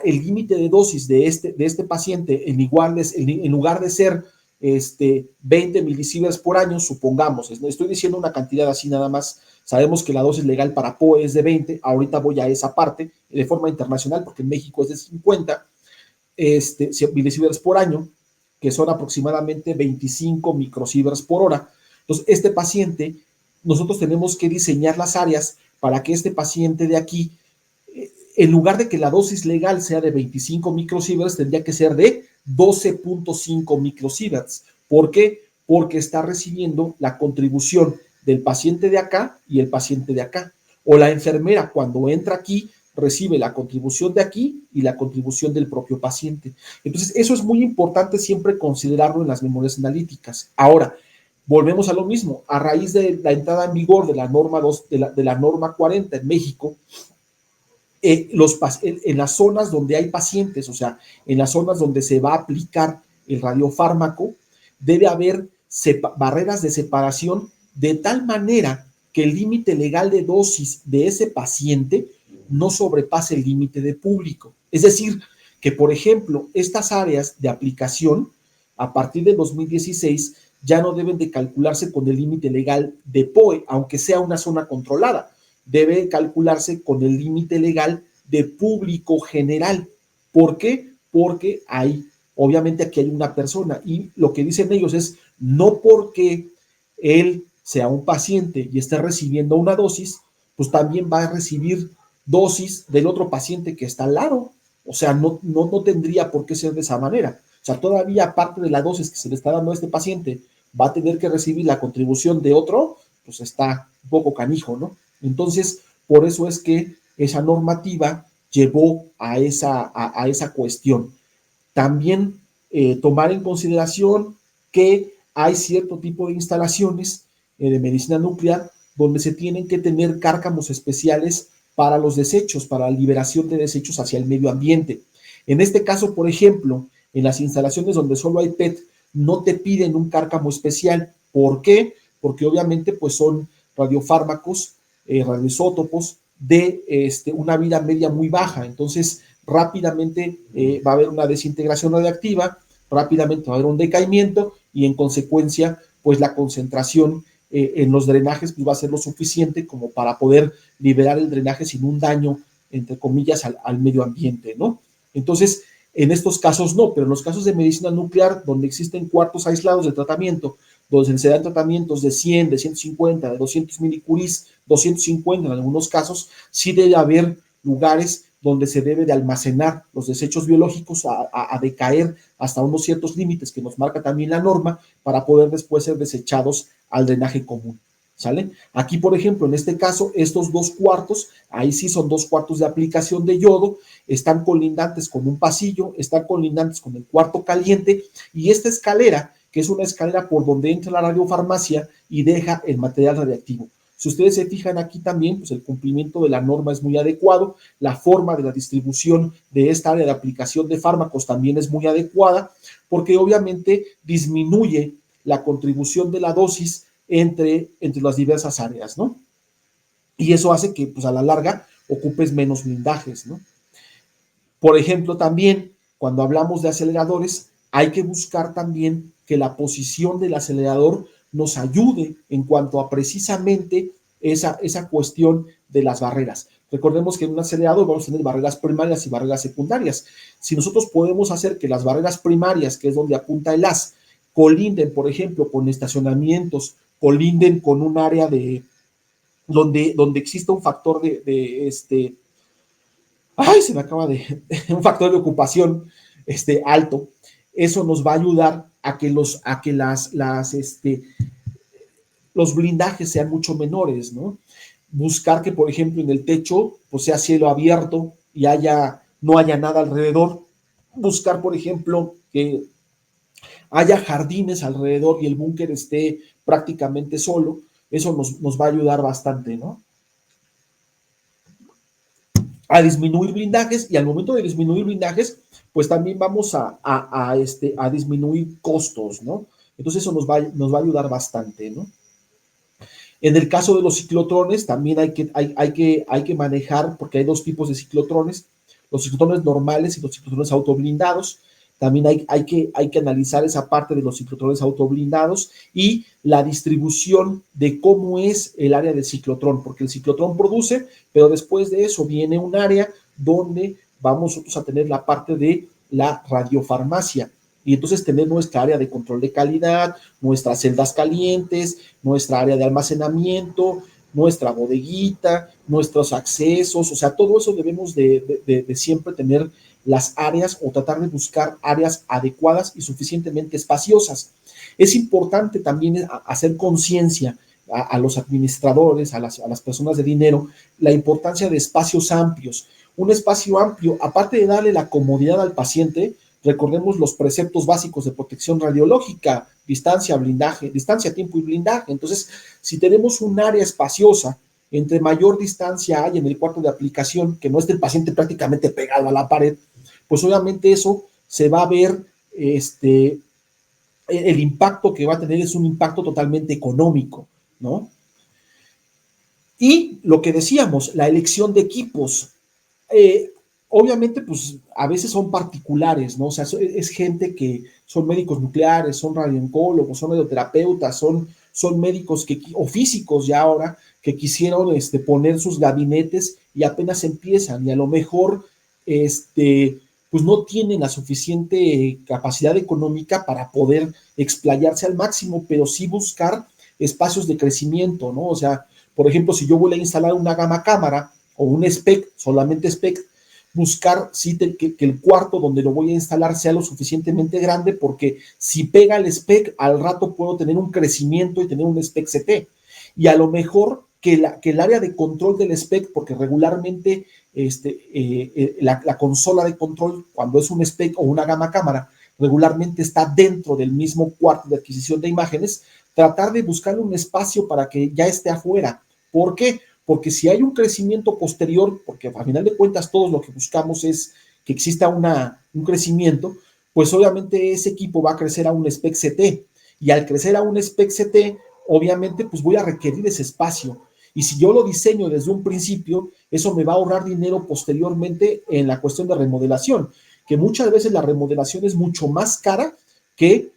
el límite de dosis de este paciente en lugar de ser 20 milisieverts por año, supongamos, estoy diciendo una cantidad así nada más, sabemos que la dosis legal para POE es de 20, ahorita voy a esa parte de forma internacional porque en México es de 50, milisieverts por año, que son aproximadamente 25 microsieverts por hora. Entonces, este paciente, nosotros tenemos que diseñar las áreas para que este paciente de aquí, en lugar de que la dosis legal sea de 25 microsieverts, tendría que ser de 12.5 microsieverts. ¿Por qué? Porque está recibiendo la contribución del paciente de acá y el paciente de acá. O la enfermera, cuando entra aquí, recibe la contribución de aquí y la contribución del propio paciente. Entonces, eso es muy importante siempre considerarlo en las memorias analíticas. Ahora, volvemos a lo mismo. A raíz de la entrada en vigor de la norma 2, de la norma 40 en México, en las zonas donde hay pacientes, o sea, en las zonas donde se va a aplicar el radiofármaco, debe haber barreras de separación de tal manera que el límite legal de dosis de ese paciente no sobrepase el límite de público. Es decir, que por ejemplo, estas áreas de aplicación, a partir de 2016, ya no deben de calcularse con el límite legal de POE, aunque sea una zona controlada. Debe calcularse con el límite legal de público general. ¿Por qué? Porque obviamente aquí hay una persona y lo que dicen ellos es, no porque él sea un paciente y esté recibiendo una dosis, pues también va a recibir dosis del otro paciente que está al lado. O sea, no tendría por qué ser de esa manera. O sea, todavía aparte de la dosis que se le está dando a este paciente, va a tener que recibir la contribución de otro, pues está un poco canijo, ¿no? Entonces, por eso es que esa normativa llevó a esa cuestión. También tomar en consideración que hay cierto tipo de instalaciones de medicina nuclear donde se tienen que tener cárcamos especiales para los desechos, para la liberación de desechos hacia el medio ambiente. En este caso, por ejemplo, en las instalaciones donde solo hay PET, no te piden un cárcamo especial. ¿Por qué? Porque obviamente pues son radiofármacos, radioisótopos de una vida media muy baja. Entonces, rápidamente va a haber una desintegración radiactiva, rápidamente va a haber un decaimiento y en consecuencia, pues la concentración en los drenajes pues, va a ser lo suficiente como para poder liberar el drenaje sin un daño, entre comillas, al medio ambiente, ¿no? Entonces, en estos casos no, pero en los casos de medicina nuclear, donde existen cuartos aislados de tratamiento, donde se dan tratamientos de 100, de 150, de 200 milicuries, 250 en algunos casos, sí debe haber lugares donde se debe de almacenar los desechos biológicos a decaer hasta unos ciertos límites que nos marca también la norma para poder después ser desechados al drenaje común. ¿Sale? Aquí, por ejemplo, en este caso, estos 2 cuartos, ahí sí son 2 cuartos de aplicación de yodo, están colindantes con un pasillo, están colindantes con el cuarto caliente y esta escalera, que es una escalera por donde entra la radiofarmacia y deja el material radiactivo. Si ustedes se fijan aquí también, pues el cumplimiento de la norma es muy adecuado, la forma de la distribución de esta área de aplicación de fármacos también es muy adecuada, porque obviamente disminuye la contribución de la dosis entre las diversas áreas, ¿no? Y eso hace que, pues a la larga, ocupes menos blindajes, ¿no? Por ejemplo, también, cuando hablamos de aceleradores, hay que buscar también que la posición del acelerador nos ayude en cuanto a precisamente esa cuestión de las barreras. Recordemos que en un acelerador vamos a tener barreras primarias y barreras secundarias. Si nosotros podemos hacer que las barreras primarias, que es donde apunta el haz, colinden, por ejemplo, con estacionamientos, colinden con un área de donde exista un factor se me acaba de un factor de ocupación alto. Eso nos va a ayudar a que los blindajes sean mucho menores, ¿no? Buscar que, por ejemplo, en el techo pues sea cielo abierto y no haya nada alrededor. Buscar, por ejemplo, que haya jardines alrededor y el búnker esté prácticamente solo. Eso nos va a ayudar bastante, ¿no? A disminuir blindajes y al momento de disminuir blindajes, pues también vamos a disminuir costos, ¿no? Entonces eso nos va a ayudar bastante, ¿no? En el caso de los ciclotrones, también hay que manejar, porque hay 2 tipos de ciclotrones, los ciclotrones normales y los ciclotrones autoblindados. También hay que analizar esa parte de los ciclotrones autoblindados y la distribución de cómo es el área del ciclotrón, porque el ciclotrón produce, pero después de eso viene un área donde vamos nosotros a tener la parte de la radiofarmacia. Y entonces tener nuestra área de control de calidad, nuestras celdas calientes, nuestra área de almacenamiento, nuestra bodeguita, nuestros accesos, o sea, todo eso debemos de siempre tener las áreas o tratar de buscar áreas adecuadas y suficientemente espaciosas. Es importante también hacer conciencia a los administradores, a las personas de dinero, la importancia de espacios amplios. Un espacio amplio, aparte de darle la comodidad al paciente, recordemos los preceptos básicos de protección radiológica, distancia, blindaje, distancia, tiempo y blindaje. Entonces, si tenemos un área espaciosa, entre mayor distancia hay en el cuarto de aplicación, que no esté el paciente prácticamente pegado a la pared, pues obviamente eso se va a ver, el impacto que va a tener es un impacto totalmente económico, ¿no? Y lo que decíamos, la elección de equipos. Obviamente, pues a veces son particulares, ¿no? O sea, es gente que son médicos nucleares, son radiooncólogos, son radioterapeutas, son médicos o físicos ya ahora que quisieron poner sus gabinetes y apenas empiezan y a lo mejor pues no tienen la suficiente capacidad económica para poder explayarse al máximo, pero sí buscar espacios de crecimiento, ¿no? O sea, por ejemplo, si yo voy a instalar una gama cámara o un SPEC, solamente SPEC, buscar sí, que el cuarto donde lo voy a instalar sea lo suficientemente grande, porque si pega el SPEC, al rato puedo tener un crecimiento y tener un SPEC CT. Y a lo mejor que el área de control del SPEC, porque regularmente la consola de control, cuando es un SPEC o una gama cámara, regularmente está dentro del mismo cuarto de adquisición de imágenes, tratar de buscarle un espacio para que ya esté afuera. ¿Por qué? Porque si hay un crecimiento posterior, porque a final de cuentas todos lo que buscamos es que exista un crecimiento, pues obviamente ese equipo va a crecer a un spec CT, y al crecer a un spec CT, obviamente pues voy a requerir ese espacio, y si yo lo diseño desde un principio, eso me va a ahorrar dinero posteriormente en la cuestión de remodelación, que muchas veces la remodelación es mucho más cara que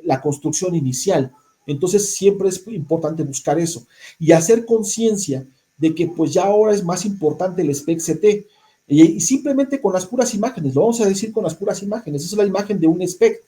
la construcción inicial. Entonces siempre es importante buscar eso y hacer conciencia de que pues ya ahora es más importante el spec CT, y simplemente con las puras imágenes, lo vamos a decir con las puras imágenes, esa es la imagen de un spec,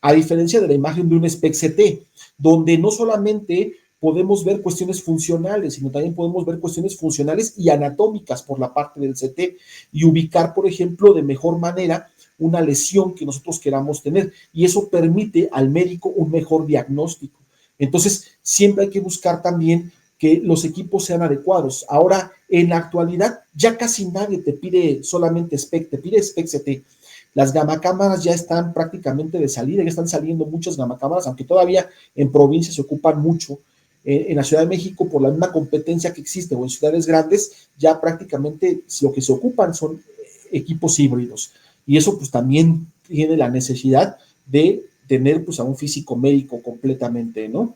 a diferencia de la imagen de un spec CT, donde no solamente podemos ver cuestiones funcionales, sino también podemos ver cuestiones funcionales y anatómicas por la parte del CT y ubicar, por ejemplo, de mejor manera una lesión que nosotros queramos tener, y eso permite al médico un mejor diagnóstico. Entonces, siempre hay que buscar también que los equipos sean adecuados. Ahora, en la actualidad, ya casi nadie te pide solamente SPEC, te pide SPEC CT. Las gamacámaras ya están prácticamente de salida, ya están saliendo muchas gamacámaras, aunque todavía en provincias se ocupan mucho. En la Ciudad de México, por la misma competencia que existe, o en ciudades grandes, ya prácticamente lo que se ocupan son equipos híbridos. Y eso pues también tiene la necesidad de tener pues a un físico médico completamente, ¿no?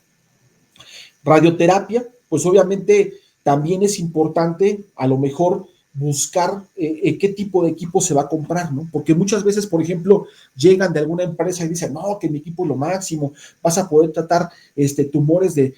Radioterapia, pues obviamente también es importante a lo mejor buscar qué tipo de equipo se va a comprar, ¿no? Porque muchas veces, por ejemplo, llegan de alguna empresa y dicen, no, que mi equipo es lo máximo, vas a poder tratar tumores de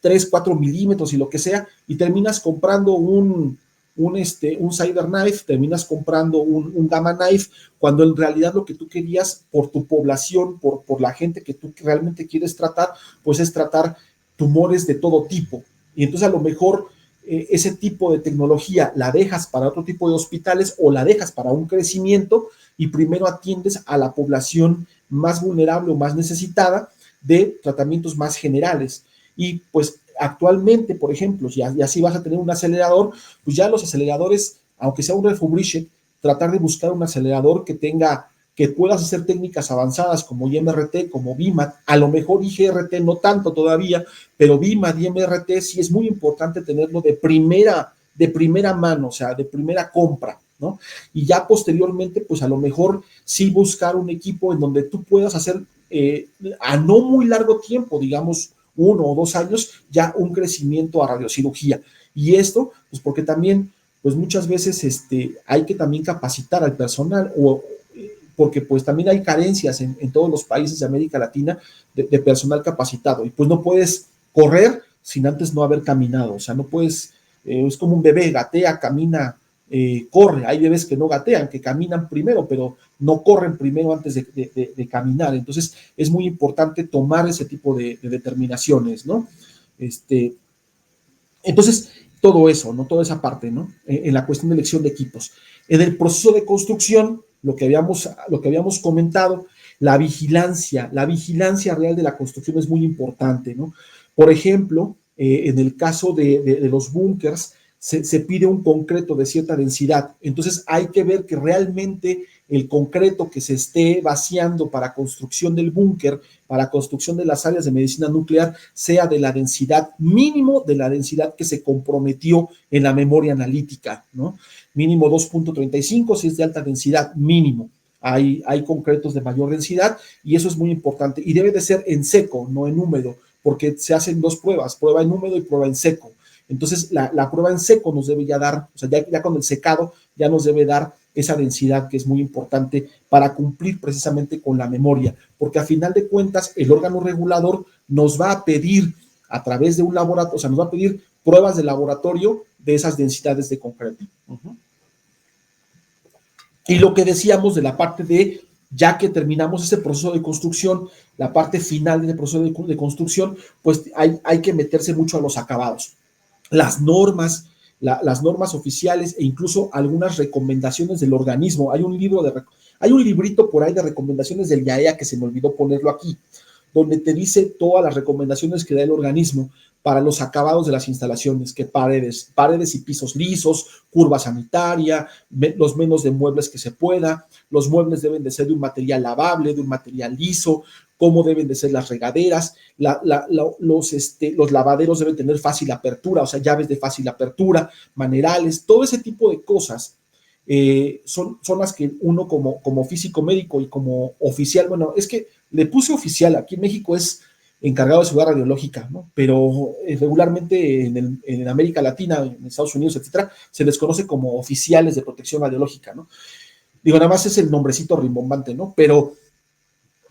3, 4 milímetros y lo que sea, y terminas comprando un CyberKnife, terminas comprando un Gamma Knife, cuando en realidad lo que tú querías por tu población, por la gente que tú realmente quieres tratar, pues es tratar tumores de todo tipo. Y entonces a lo mejor ese tipo de tecnología la dejas para otro tipo de hospitales o la dejas para un crecimiento y primero atiendes a la población más vulnerable o más necesitada de tratamientos más generales. Y pues actualmente, por ejemplo, ya si vas a tener un acelerador, pues ya los aceleradores, aunque sea un refurbished, tratar de buscar un acelerador que puedas hacer técnicas avanzadas como IMRT, como VIMAT, a lo mejor IGRT no tanto todavía, pero VIMAT y MRT sí es muy importante tenerlo de primera mano, o sea, de primera compra, ¿no? Y ya posteriormente, pues a lo mejor sí buscar un equipo en donde tú puedas hacer a no muy largo tiempo, digamos 1 o 2 años, ya un crecimiento a radiocirugía. Y esto, pues porque también, pues muchas veces hay que también capacitar al personal, porque pues también hay carencias en todos los países de América Latina de personal capacitado, y pues no puedes correr sin antes no haber caminado, o sea, no puedes, es como un bebé, gatea, camina, corre. Hay bebés que no gatean, que caminan primero, pero no corren primero antes de caminar. Entonces es muy importante tomar ese tipo de determinaciones, ¿no? Entonces, todo eso, ¿no? Toda esa parte, ¿no? En la cuestión de elección de equipos. En el proceso de construcción, lo que habíamos comentado, la vigilancia real de la construcción es muy importante, ¿no? Por ejemplo, en el caso de los búnkers, se pide un concreto de cierta densidad. Entonces hay que ver que realmente el concreto que se esté vaciando para construcción del búnker, para construcción de las áreas de medicina nuclear, sea de la densidad mínimo, de la densidad que se comprometió en la memoria analítica, ¿no? Mínimo 2.35, si es de alta densidad, mínimo. Hay concretos de mayor densidad y eso es muy importante. Y debe de ser en seco, no en húmedo, porque se hacen 2 pruebas, prueba en húmedo y prueba en seco. Entonces, la prueba en seco nos debe ya dar, o sea, ya con el secado, ya nos debe dar esa densidad que es muy importante para cumplir precisamente con la memoria, porque a final de cuentas el órgano regulador nos va a pedir a través de un laboratorio, o sea, nos va a pedir pruebas de laboratorio de esas densidades de concreto. Y lo que decíamos de la parte de, ya que terminamos ese proceso de construcción, la parte final del proceso de construcción, pues hay que meterse mucho a los acabados. Las normas oficiales e incluso algunas recomendaciones del organismo. Hay un librito por ahí de recomendaciones del IAEA que se me olvidó ponerlo aquí, donde te dice todas las recomendaciones que da el organismo para los acabados de las instalaciones, que paredes y pisos lisos, curva sanitaria, los menos de muebles que se pueda, los muebles deben de ser de un material lavable, de un material liso, cómo deben de ser las regaderas, los lavaderos deben tener fácil apertura, o sea, llaves de fácil apertura, manerales, todo ese tipo de cosas son las que uno como físico médico y como oficial, bueno, es que le puse oficial, aquí en México es encargado de seguridad radiológica, ¿no? Pero regularmente en América Latina, en Estados Unidos, etcétera, se les conoce como oficiales de protección radiológica, ¿no? Digo, nada más es el nombrecito rimbombante, ¿no? Pero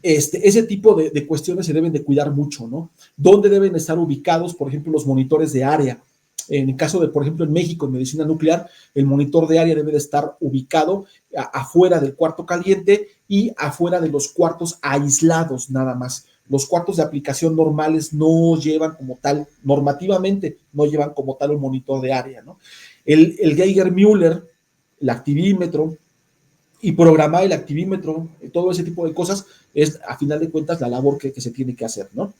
ese tipo de cuestiones se deben de cuidar mucho, ¿no? ¿Dónde deben estar ubicados, por ejemplo, los monitores de área? En el caso de, por ejemplo, en México, en medicina nuclear, el monitor de área debe de estar ubicado afuera del cuarto caliente y afuera de los cuartos aislados, nada más. Los cuartos de aplicación normales no llevan como tal, normativamente, no llevan como tal un monitor de área, ¿no? El Geiger-Müller, el activímetro, y programar el activímetro, todo ese tipo de cosas, es a final de cuentas la labor que se tiene que hacer, ¿no?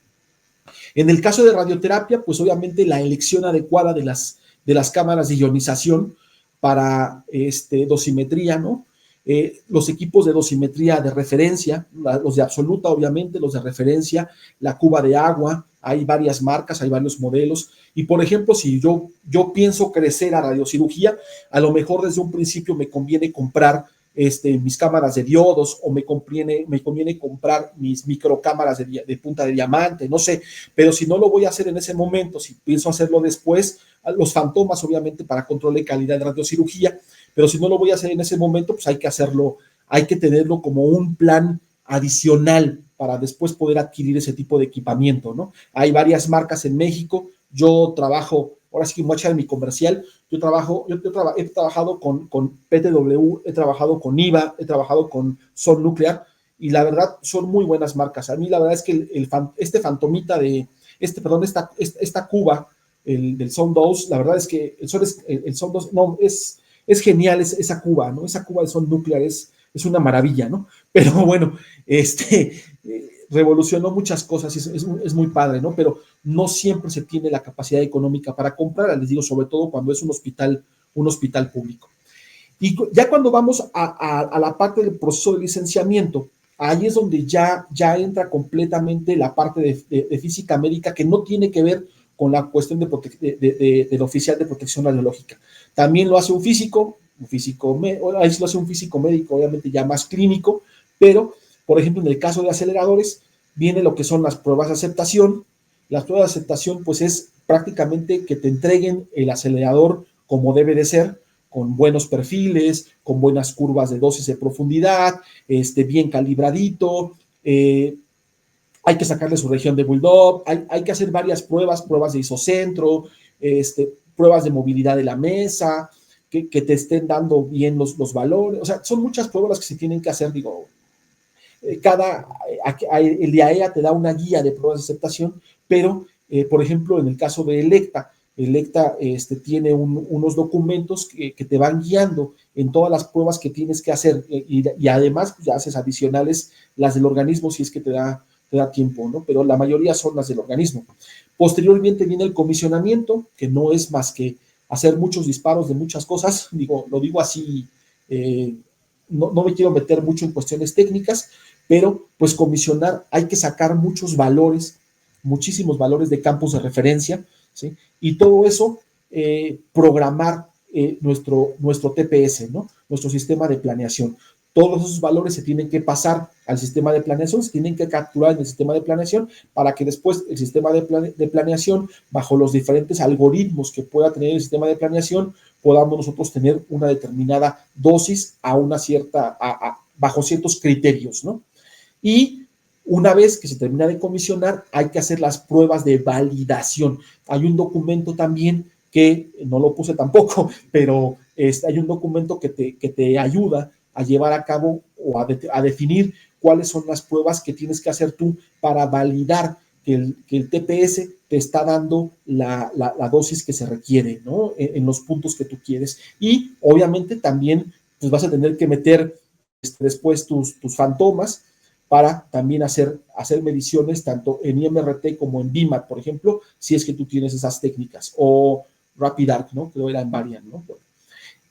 En el caso de radioterapia, pues obviamente la elección adecuada de las cámaras de ionización para dosimetría, ¿no? Los equipos de dosimetría de referencia, los de absoluta, obviamente, los de referencia, la cuba de agua, hay varias marcas, hay varios modelos, y por ejemplo, si yo pienso crecer a radiocirugía, a lo mejor desde un principio me conviene comprar mis cámaras de diodos o me conviene comprar mis microcámaras de punta de diamante, no sé, pero si no lo voy a hacer en ese momento, si pienso hacerlo después, los fantomas obviamente para control de calidad de radiocirugía, pero si no lo voy a hacer en ese momento, pues hay que hacerlo, hay que tenerlo como un plan adicional para después poder adquirir ese tipo de equipamiento, ¿no? Hay varias marcas en México, yo trabajo, ahora sí que voy a echar mi comercial, he trabajado con PTW, he trabajado con IVA, he trabajado con Sol Nuclear, y la verdad son muy buenas marcas. A mí la verdad es que este fantomita esta cuba, del Sound 2, la verdad es que el Sound 2, no, es genial esa cuba, ¿no? Esa cuba de Sound Nuclear es una maravilla, ¿no? Pero bueno, revolucionó muchas cosas, es muy padre, ¿no? Pero no siempre se tiene la capacidad económica para comprar, les digo, sobre todo cuando es un hospital público. Y ya cuando vamos a la parte del proceso de licenciamiento, ahí es donde ya entra completamente la parte de física médica que no tiene que ver con la cuestión del oficial de protección radiológica. También lo hace un físico, ahí sí lo hace un físico médico, obviamente ya más clínico, pero, por ejemplo, en el caso de aceleradores, viene lo que son las pruebas de aceptación. Las pruebas de aceptación, pues es prácticamente que te entreguen el acelerador como debe de ser, con buenos perfiles, con buenas curvas de dosis de profundidad, bien calibradito, hay que sacarle su región de build-up, hay que hacer varias pruebas de isocentro, pruebas de movilidad de la mesa, que te estén dando bien los valores, o sea, son muchas pruebas las que se tienen que hacer, digo, el IAEA te da una guía de pruebas de aceptación, pero, por ejemplo, en el caso de Electa tiene unos documentos que te van guiando en todas las pruebas que tienes que hacer y además ya haces adicionales las del organismo si es que te da tiempo, ¿no? Pero la mayoría son las del organismo. Posteriormente viene el comisionamiento, que no es más que hacer muchos disparos de muchas cosas, lo digo así, no me quiero meter mucho en cuestiones técnicas, pero pues comisionar hay que sacar muchos valores, muchísimos valores de campos de referencia, ¿sí? Y todo eso, programar nuestro TPS, ¿no? Nuestro sistema de planeación. Todos esos valores se tienen que pasar al sistema de planeación, se tienen que capturar en el sistema de planeación para que después el sistema de planeación, bajo los diferentes algoritmos que pueda tener el sistema de planeación, podamos nosotros tener una determinada dosis bajo ciertos criterios, ¿no? Y una vez que se termina de comisionar, hay que hacer las pruebas de validación. Hay un documento también que no lo puse tampoco, pero hay un documento que te ayuda a llevar a cabo o a definir cuáles son las pruebas que tienes que hacer tú para validar que el TPS te está dando la dosis que se requiere, ¿no? En los puntos que tú quieres. Y obviamente también pues vas a tener que meter después tus fantomas, para también hacer mediciones tanto en IMRT como en BIMAT, por ejemplo, si es que tú tienes esas técnicas, o RapidArc, ¿no? Creo que era en Varian, ¿no? Bueno.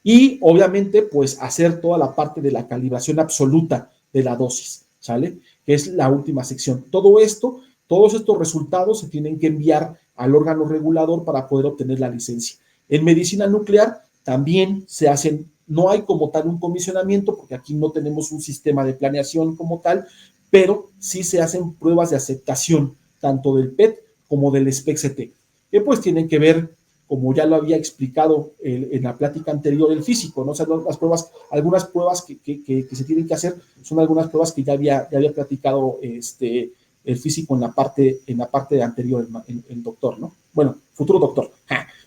Y obviamente, pues hacer toda la parte de la calibración absoluta de la dosis, ¿sale? Que es la última sección. Todo esto, todos estos resultados se tienen que enviar al órgano regulador para poder obtener la licencia. En medicina nuclear también se hacen, no hay como tal un comisionamiento, porque aquí no tenemos un sistema de planeación como tal, pero sí se hacen pruebas de aceptación, tanto del PET como del SPECT, que pues tienen que ver, como ya lo había explicado en la plática anterior, el físico, ¿no? O sea, las pruebas, algunas pruebas que se tienen que hacer son algunas pruebas que ya había platicado el físico en la parte anterior, el doctor, ¿no? Bueno, futuro doctor,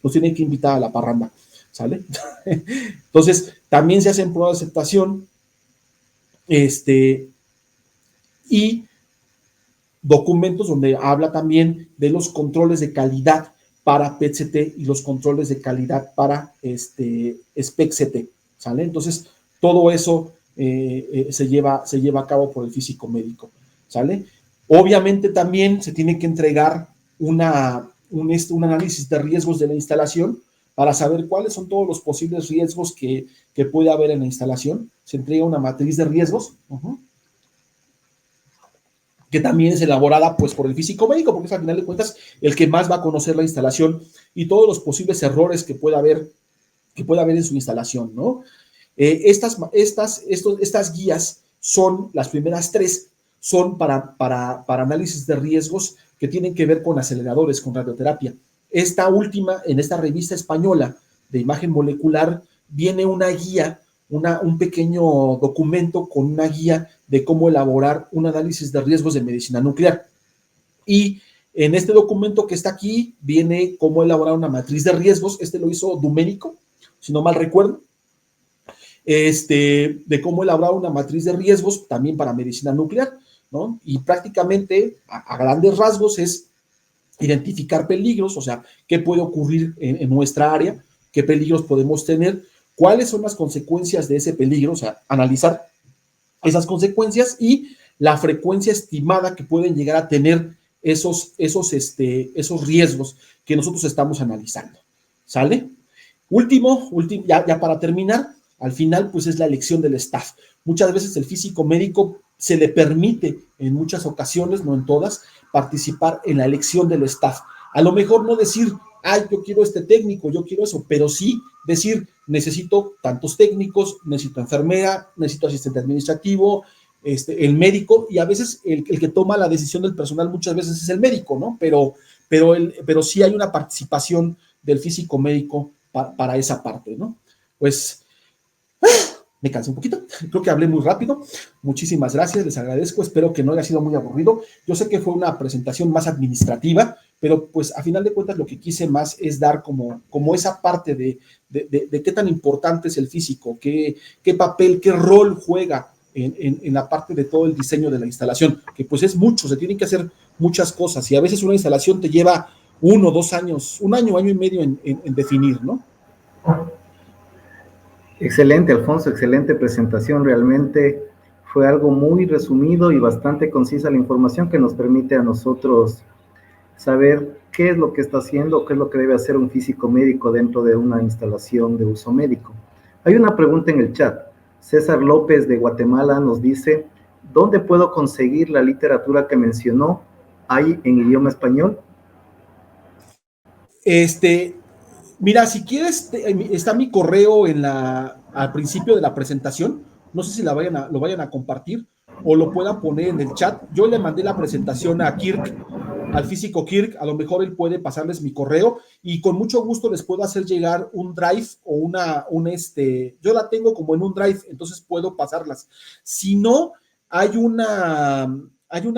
nos tienen que invitar a la parranda, ¿sale? Entonces, también se hacen pruebas de aceptación, y documentos donde habla también de los controles de calidad para PET-CT y los controles de calidad para SPECT-CT, ¿sale? Entonces, todo eso se lleva a cabo por el físico médico, ¿sale? Obviamente también se tiene que entregar un análisis de riesgos de la instalación para saber cuáles son todos los posibles riesgos que puede haber en la instalación. Se entrega una matriz de riesgos, que también es elaborada pues por el físico médico, porque es al final de cuentas el que más va a conocer la instalación y todos los posibles errores que pueda haber en su instalación, ¿no? Estas guías son, las primeras 3, son para análisis de riesgos que tienen que ver con aceleradores, con radioterapia. Esta última, en esta revista española de imagen molecular, viene una guía, un pequeño documento con una guía de cómo elaborar un análisis de riesgos de medicina nuclear. Y en este documento que está aquí viene cómo elaborar una matriz de riesgos. Lo hizo Duménico, si no mal recuerdo, de cómo elaborar una matriz de riesgos también para medicina nuclear, ¿no? Y prácticamente a grandes rasgos es identificar peligros, o sea, qué puede ocurrir en nuestra área, qué peligros podemos tener, cuáles son las consecuencias de ese peligro, o sea, analizar esas consecuencias y la frecuencia estimada que pueden llegar a tener esos riesgos que nosotros estamos analizando, ¿sale? Último, ya para terminar, al final, pues es la elección del staff. Muchas veces el físico médico se le permite, en muchas ocasiones, no en todas, participar en la elección del staff. A lo mejor no decir, ay, yo quiero este técnico, yo quiero eso, pero sí decir, necesito tantos técnicos, necesito enfermera, necesito asistente administrativo, el médico, y a veces el que toma la decisión del personal muchas veces es el médico, ¿no? Pero sí hay una participación del físico médico para esa parte, ¿no? Pues me cansé un poquito, creo que hablé muy rápido. Muchísimas gracias, les agradezco, espero que no haya sido muy aburrido. Yo sé que fue una presentación más administrativa, pero pues a final de cuentas lo que quise más es dar como esa parte de qué tan importante es el físico, qué papel, qué rol juega en la parte de todo el diseño de la instalación, que pues es mucho, se tienen que hacer muchas cosas y a veces una instalación te lleva 1 o 2 años, un año y medio en definir, ¿no? Excelente, Alfonso, excelente presentación. Realmente fue algo muy resumido y bastante concisa la información que nos permite a nosotros saber qué es lo que está haciendo, qué es lo que debe hacer un físico médico dentro de una instalación de uso médico. Hay una pregunta en el chat. César López de Guatemala nos dice, ¿dónde puedo conseguir la literatura que mencionó? ¿Hay en idioma español? Mira, si quieres, está mi correo al principio de la presentación. No sé si lo vayan a compartir o lo puedan poner en el chat. Yo le mandé la presentación a Kirk, al físico Kirk. A lo mejor él puede pasarles mi correo y con mucho gusto les puedo hacer llegar un drive o yo la tengo como en un drive, entonces puedo pasarlas. Si no, hay una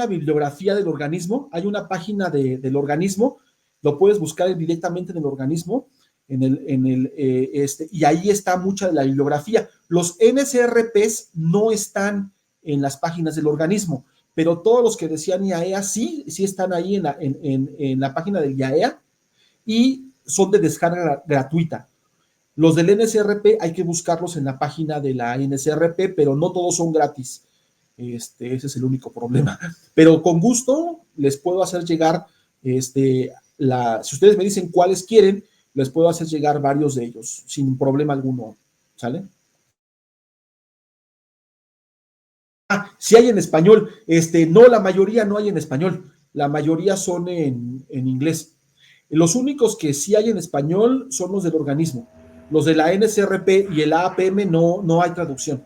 bibliografía del organismo, hay una página del organismo, lo puedes buscar directamente en el organismo, y ahí está mucha de la bibliografía. Los NSRPs no están en las páginas del organismo, pero todos los que decían IAEA sí están ahí en la página del IAEA y son de descarga gratuita. Los del NSRP hay que buscarlos en la página de la NSRP, pero no todos son gratis. Ese es el único problema. Pero con gusto les puedo hacer llegar, si ustedes me dicen cuáles quieren, les puedo hacer llegar varios de ellos, sin problema alguno, ¿sale? Sí hay en español, no, la mayoría no hay en español, la mayoría son en inglés. Los únicos que sí hay en español son los del organismo. Los de la NSRP y el AAPM no hay traducción.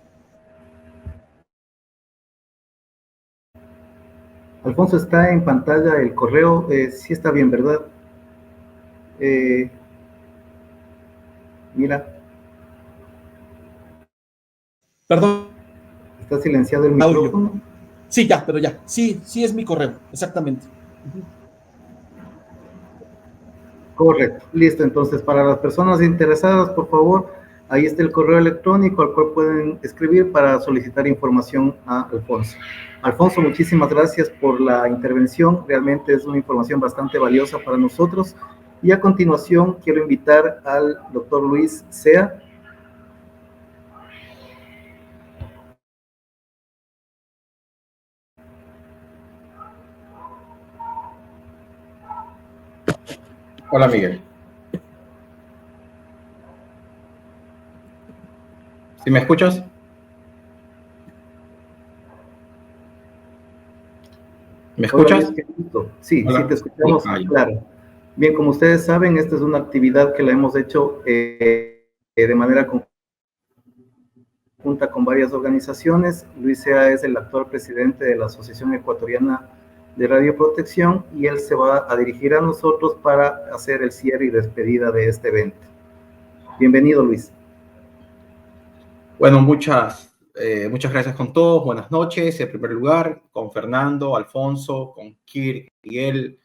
Alfonso, está en pantalla el correo, sí está bien, ¿verdad? Mira. Perdón. ¿Está silenciado el micrófono? Sí, ya, pero ya. Sí es mi correo, exactamente. Correcto, listo. Entonces, para las personas interesadas, por favor, ahí está el correo electrónico al cual pueden escribir para solicitar información a Alfonso. Alfonso, muchísimas gracias por la intervención. Realmente es una información bastante valiosa para nosotros. Y a continuación, quiero invitar al doctor Luis Sea. Hola, Miguel. ¿Sí me escuchas? ¿Me escuchas? Sí, sí te escuchamos, claro. Bien, como ustedes saben, esta es una actividad que la hemos hecho de manera conjunta con varias organizaciones. Luis Sea es el actual presidente de la Asociación Ecuatoriana de Radioprotección y él se va a dirigir a nosotros para hacer el cierre y despedida de este evento. Bienvenido, Luis. Bueno, muchas gracias con todos. Buenas noches. En primer lugar, con Fernando, Alfonso, con Kirk, Miguel,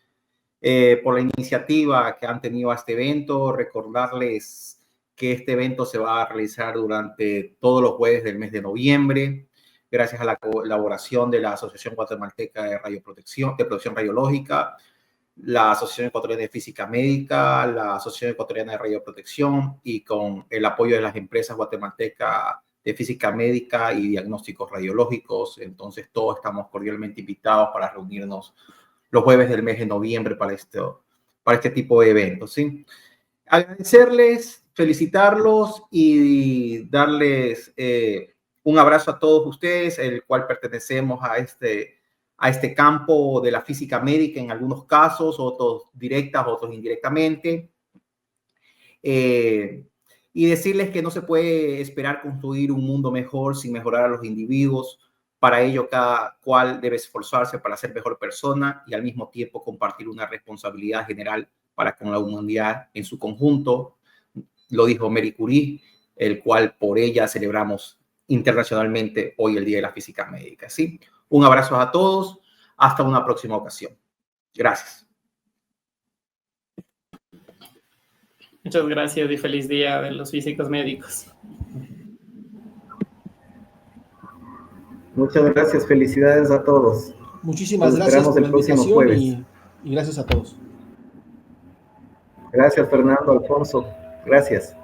por la iniciativa que han tenido a este evento. Recordarles que este evento se va a realizar durante todos los jueves del mes de noviembre, gracias a la colaboración de la Asociación Guatemalteca de Radioprotección, de Protección Radiológica, la Asociación Ecuatoriana de Física Médica, la Asociación Ecuatoriana de Radioprotección y con el apoyo de las empresas guatemaltecas de Física Médica y Diagnósticos Radiológicos. Entonces, todos estamos cordialmente invitados para reunirnos los jueves del mes de noviembre para este tipo de eventos, ¿sí? Agradecerles, felicitarlos y darles un abrazo a todos ustedes, el cual pertenecemos a este campo de la física médica en algunos casos, otros directas, otros indirectamente. Y decirles que no se puede esperar construir un mundo mejor sin mejorar a los individuos. Para ello, cada cual debe esforzarse para ser mejor persona y al mismo tiempo compartir una responsabilidad general para con la humanidad en su conjunto. Lo dijo Marie Curie, el cual por ella celebramos internacionalmente hoy el Día de la Física Médica. ¿Sí? Un abrazo a todos. Hasta una próxima ocasión. Gracias. Muchas gracias y feliz día de los físicos médicos. Muchas gracias, felicidades a todos. Muchísimas gracias por la invitación y gracias a todos. Gracias, Fernando, Alfonso. Gracias.